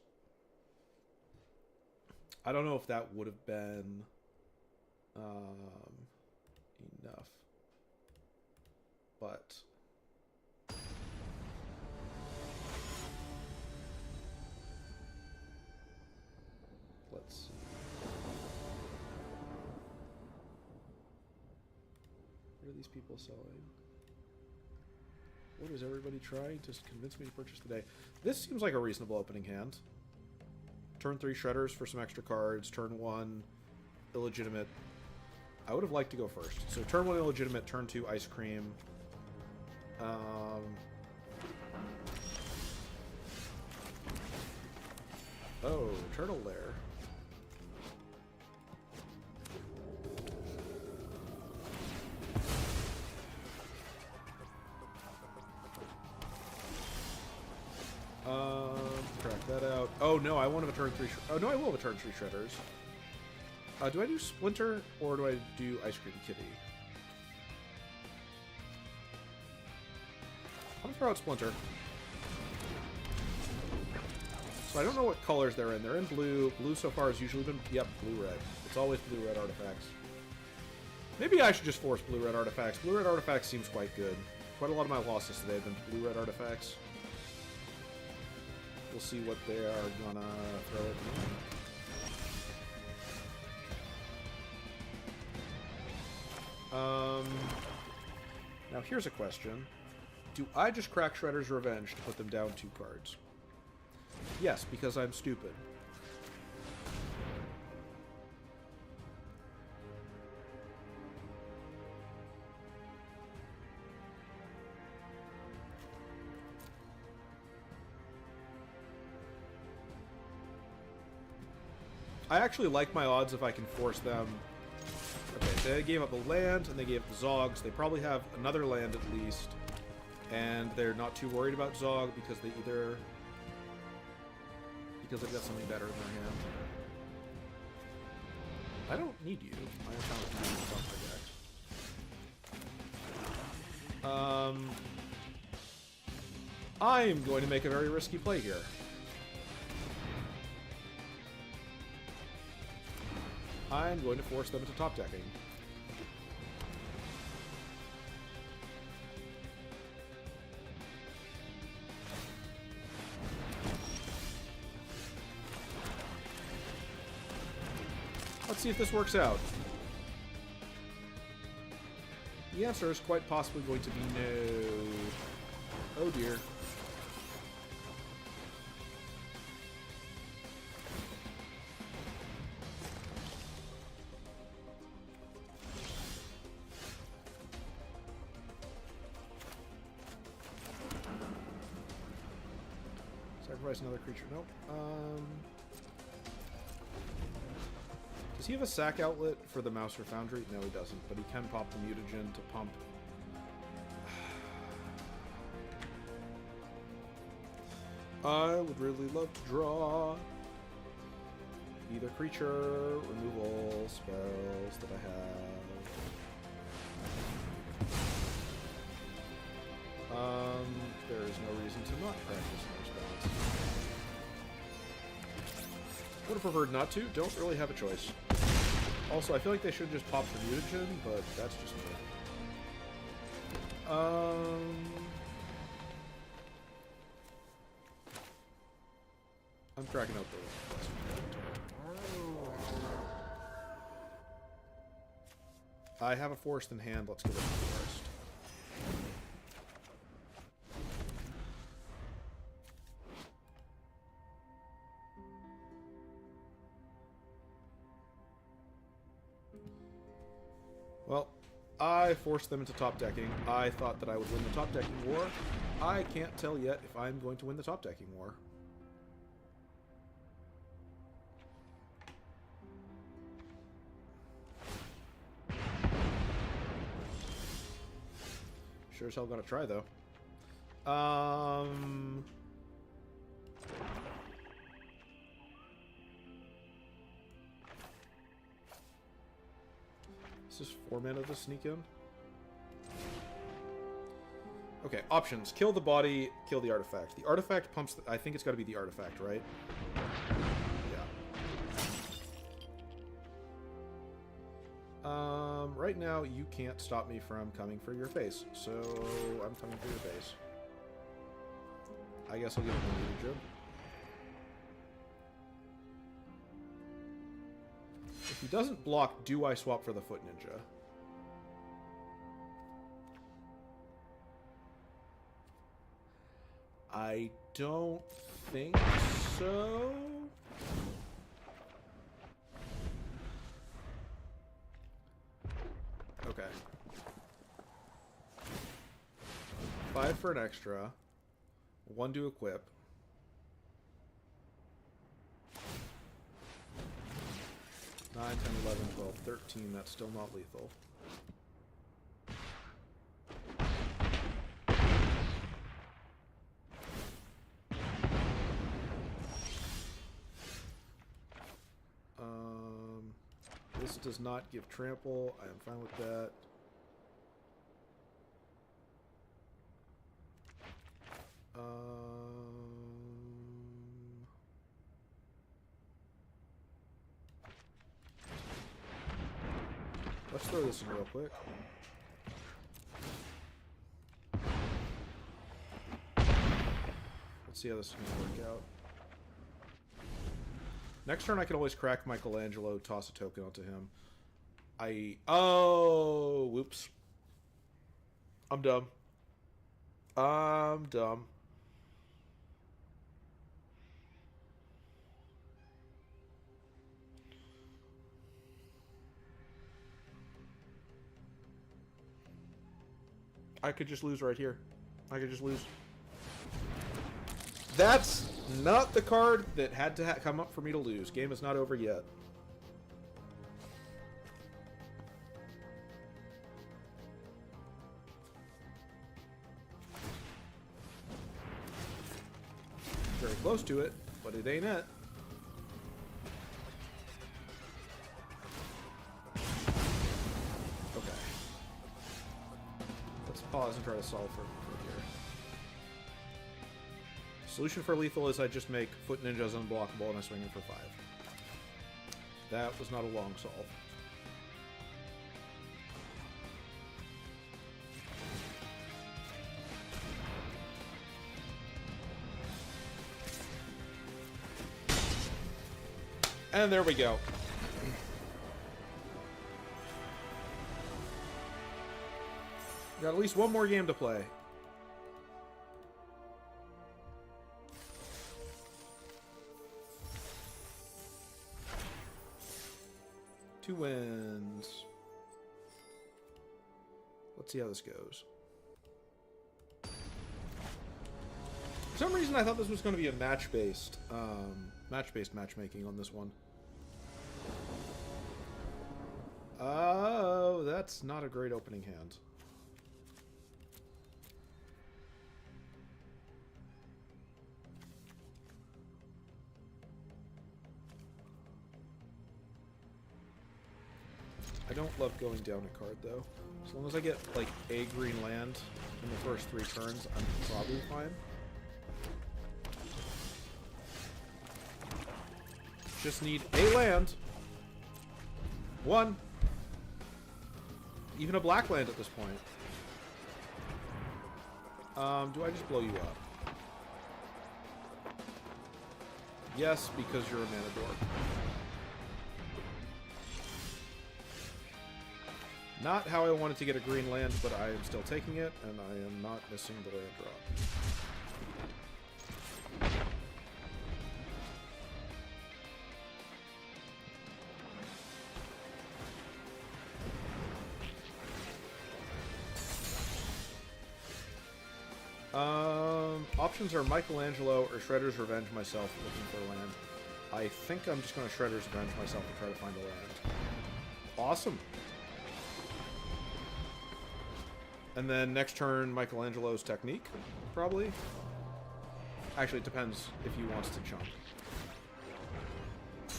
I don't know if that would have been enough. But let's see. What are these people selling? What is everybody trying to convince me to purchase today? This seems like a reasonable opening hand. Turn 3 Shredders for some extra cards. Turn 1 Illegitimate. I would have liked to go first. So turn 1 Illegitimate, turn 2 Ice Cream. Oh, Turtle Lair. Crack that out. Oh no, I won't have a turn 3. Oh no, I will have a turn 3 Shredders. Do I do Splinter or do I do Ice Cream Kitty? I'm gonna throw out Splinter. So I don't know what colors they're in. They're in blue. Blue so far has usually been... Yep, blue-red. It's always blue-red artifacts. Maybe I should just force blue-red artifacts. Blue-red artifacts seems quite good. Quite a lot of my losses today have been blue-red artifacts. We'll see what they are gonna throw at me. Now here's a question. Do I just crack Shredder's Revenge to put them down 2 cards? Yes, because I'm stupid. I actually like my odds if I can force them. Okay, they gave up a land, and they gave up Zogs. They probably have another land at least. And they're not too worried about Zog because they either... Because they've got something better in their hand. I don't need you. I found you in I'm going to make a very risky play here. I'm going to force them into top decking. Let's see if this works out. The answer is quite possibly going to be no. Oh dear. Sacrifice another creature. Nope. Does he have a sack outlet for the Mouser Foundry? No, he doesn't, but he can pop the mutagen to pump. I would really love to draw either creature removal spells that I have. There is no reason to not practice those spells. Would have preferred not to. Don't really have a choice. Also, I feel like they should just pop for mutagen, but that's just me. I'm cracking out the I have a forest in hand. Let's go with the forest. Well, I forced them into top decking. I thought that I would win the top decking war. I can't tell yet if I'm going to win the top decking war. Sure as hell gonna try, though. Is this 4 mana to sneak in? Okay, options. Kill the body, kill the artifact. The artifact pumps... I think it's got to be the artifact, right? Yeah. Right now, you can't stop me from coming for your face. So, I'm coming for your face. I guess I'll give it a mutagen. If he doesn't block, do I swap for the Foot Ninja? I don't think so. Okay. 5 for an extra. 1 to equip. Nine, 10, 11, 12, 13. That's still not lethal. This does not give trample. I am fine with that. Let's throw this in real quick. Let's see how this is going to work out. Next turn I can always crack Michelangelo, toss a token onto him. Oh, whoops. I'm dumb. I'm dumb. I could just lose right here. I could just lose. That's not the card that had to come up for me to lose. Game is not over yet. Very close to it, but it ain't it. Okay. Let's pause and try to solve for here. Solution for lethal is I just make Foot Ninjas unblockable and I swing in for 5. That was not a long solve. And there we go. Got at least one more game to play. Two wins. Let's see how this goes. For some reason, I thought this was going to be a match-based matchmaking on this one. Oh, that's not a great opening hand. I don't love going down a card, though. As long as I get, like, a green land in the first 3 turns, I'm probably fine. Just need a land. 1. Even a black land at this point. Do I just blow you up? Yes, because you're a mana dork. Not how I wanted to get a green land, but I am still taking it, and I am not missing the land drop. Options are Michelangelo or Shredder's Revenge myself looking for a land. I think I'm just going to Shredder's Revenge myself and try to find a land. Awesome. And then next turn, Michelangelo's Technique, probably. Actually, it depends if he wants to chunk.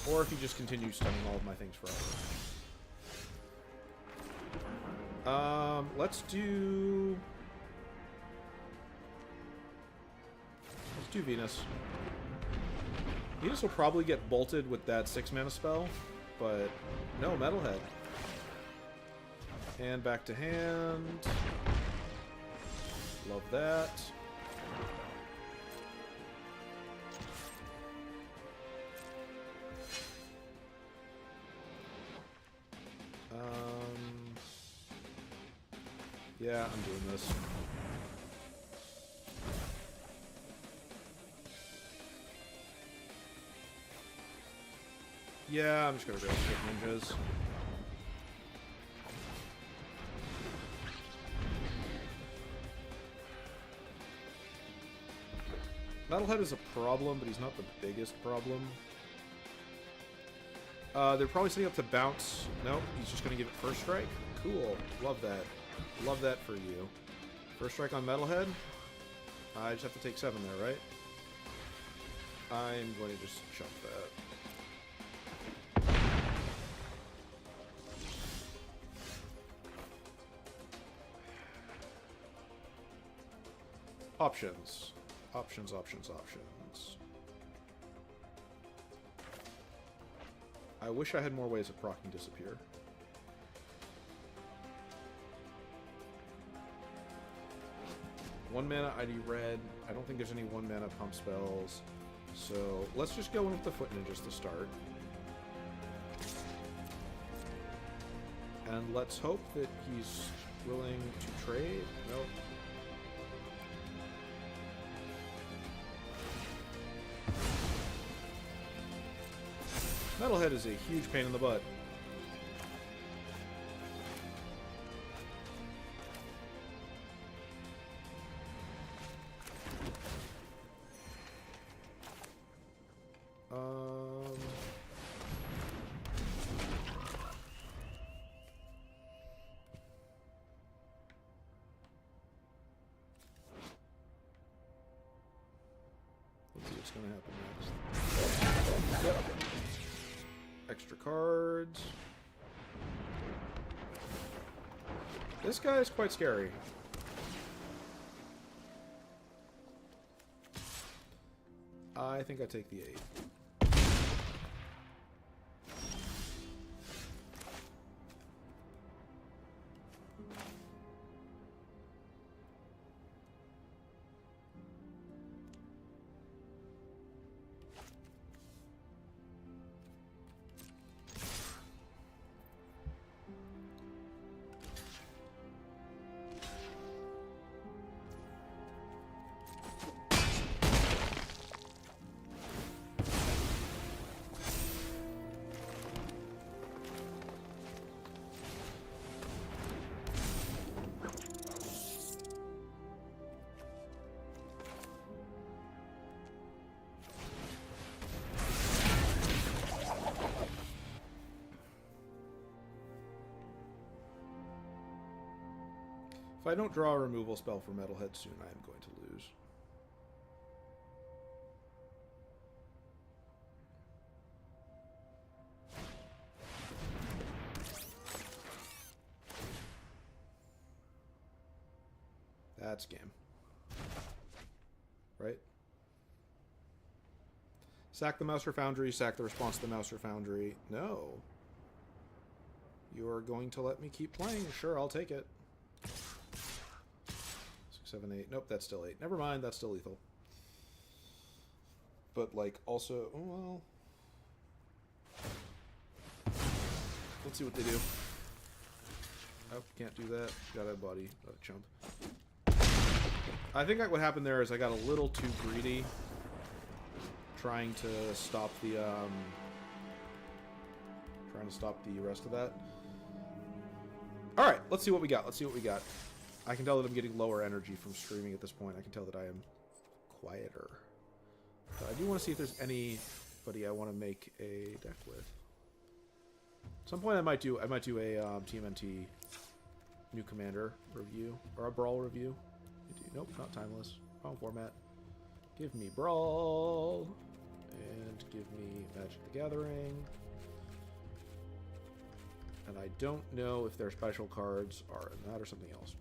Or if he just continues stunning all of my things forever. Let's do Venus. Venus will probably get bolted with that 6-mana spell, but no, Metalhead. And back to hand. Love that. Yeah, I'm doing this. Yeah, I'm just gonna go with ninjas. Metalhead is a problem, but he's not the biggest problem. They're probably setting up to bounce. Nope, he's just gonna give it first strike. Cool, love that. Love that for you. First strike on Metalhead. I just have to take 7 there, right? I'm going to just chunk that. Options. Options, options, options. I wish I had more ways of proccing Disappear. One mana ID red. I don't think there's any 1 mana pump spells. So let's just go in with the Foot Ninjas to start. And let's hope that he's willing to trade. Nope. Metalhead is a huge pain in the butt. Let's see what's going to happen next. Yep. Extra cards. This guy is quite scary. I think I take the 8. If I don't draw a removal spell for Metalhead soon, I am going to lose. That's game. Right? Sack the Mouser Foundry, sack the response to the Mouser Foundry. No. You're going to let me keep playing? Sure, I'll take it. 6, 7, 8. Nope, that's still 8. Never mind, that's still lethal. But, like, also... Oh, well... Let's see what they do. Oh, can't do that. Got a body. Got a chump. I think what happened there is I got a little too greedy trying to stop the rest of that. Alright, let's see what we got. Let's see what we got. I can tell that I'm getting lower energy from streaming at this point. I can tell that I am quieter. But I do want to see if there's anybody I want to make a deck with. At some point I might do a TMNT new commander review or a brawl review. Nope, not timeless. Wrong format. Give me brawl and give me Magic the Gathering. And I don't know if their special cards are in that or something else.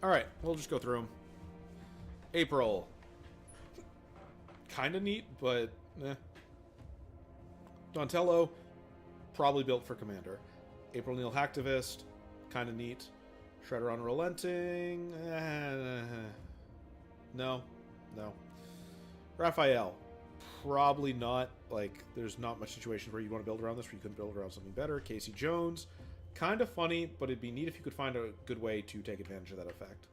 Alright, we'll just go through them. April. Kinda neat, but eh. Donatello, probably built for Commander. April Neil Hacktivist, kinda neat. Shredder Unrelenting, no. Raphael, probably not. Like, there's not much situations where you want to build around this where you couldn't build around something better. Casey Jones, kind of funny, but it'd be neat if you could find a good way to take advantage of that effect.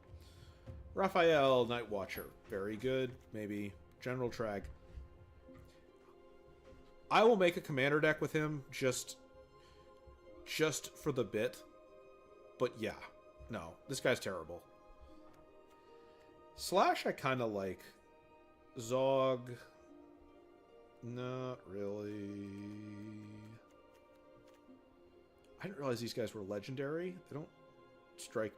Raphael, Night Watcher, very good. Maybe General Trag. I will make a commander deck with him just for the bit. But yeah, no, this guy's terrible. Slash I kind of like. Zog, not really. I didn't realize these guys were legendary. They don't strike.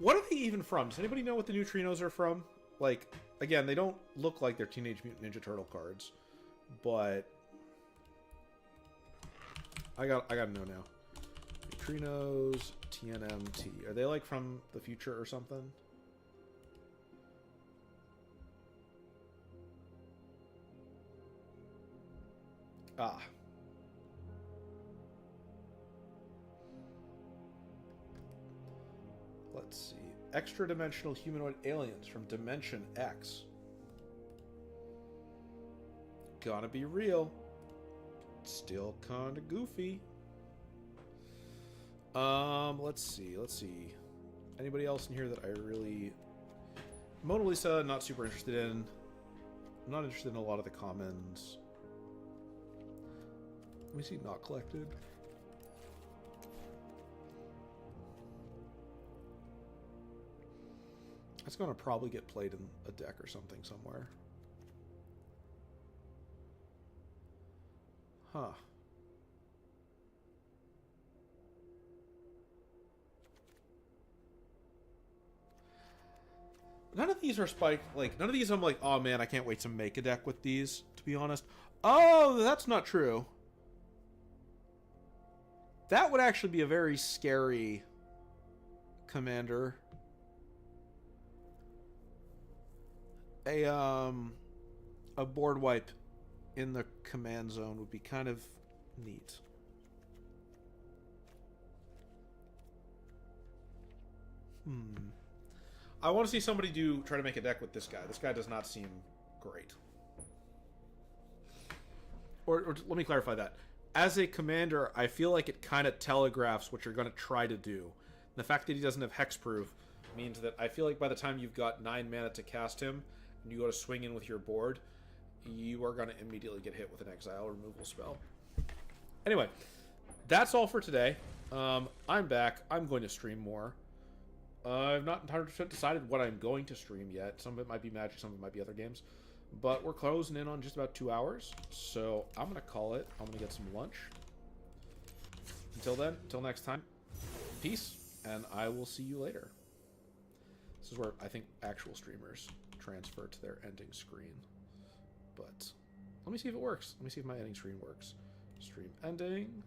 What are they even from? Does anybody know what the neutrinos are from? Like, again, they don't look like they're Teenage Mutant Ninja Turtle cards, but I gotta know now. Neutrinos, TNMT. Are they like from the future or something? Ah. Let's see. Extra-dimensional humanoid aliens from Dimension X. Gonna be real. Still kinda goofy. Let's see. Anybody else in here that I really... Mona Lisa, not super interested in. I'm not interested in a lot of the commons. Let me see, not collected. That's gonna probably get played in a deck or something somewhere. Huh. None of these are spiked. Like, none of these I'm like, oh man, I can't wait to make a deck with these, to be honest. Oh, that's not true. That would actually be a very scary commander. A board wipe in the command zone would be kind of neat. I want to see somebody try to make a deck with this guy. This guy does not seem great. Or let me clarify that. As a commander, I feel like it kind of telegraphs what you're going to try to do. The fact that he doesn't have hexproof means that I feel like by the time you've got 9 mana to cast him, and you go to swing in with your board, you are going to immediately get hit with an exile removal spell. Anyway, that's all for today. I'm back. I'm going to stream more. I've not 100% decided what I'm going to stream yet. Some of it might be Magic, some of it might be other games. But we're closing in on just about 2 hours, so I'm going to call it. I'm going to get some lunch. Until then, until next time, peace, and I will see you later. This is where I think actual streamers transfer to their ending screen. But let me see if it works. Let me see if my ending screen works. Stream ending.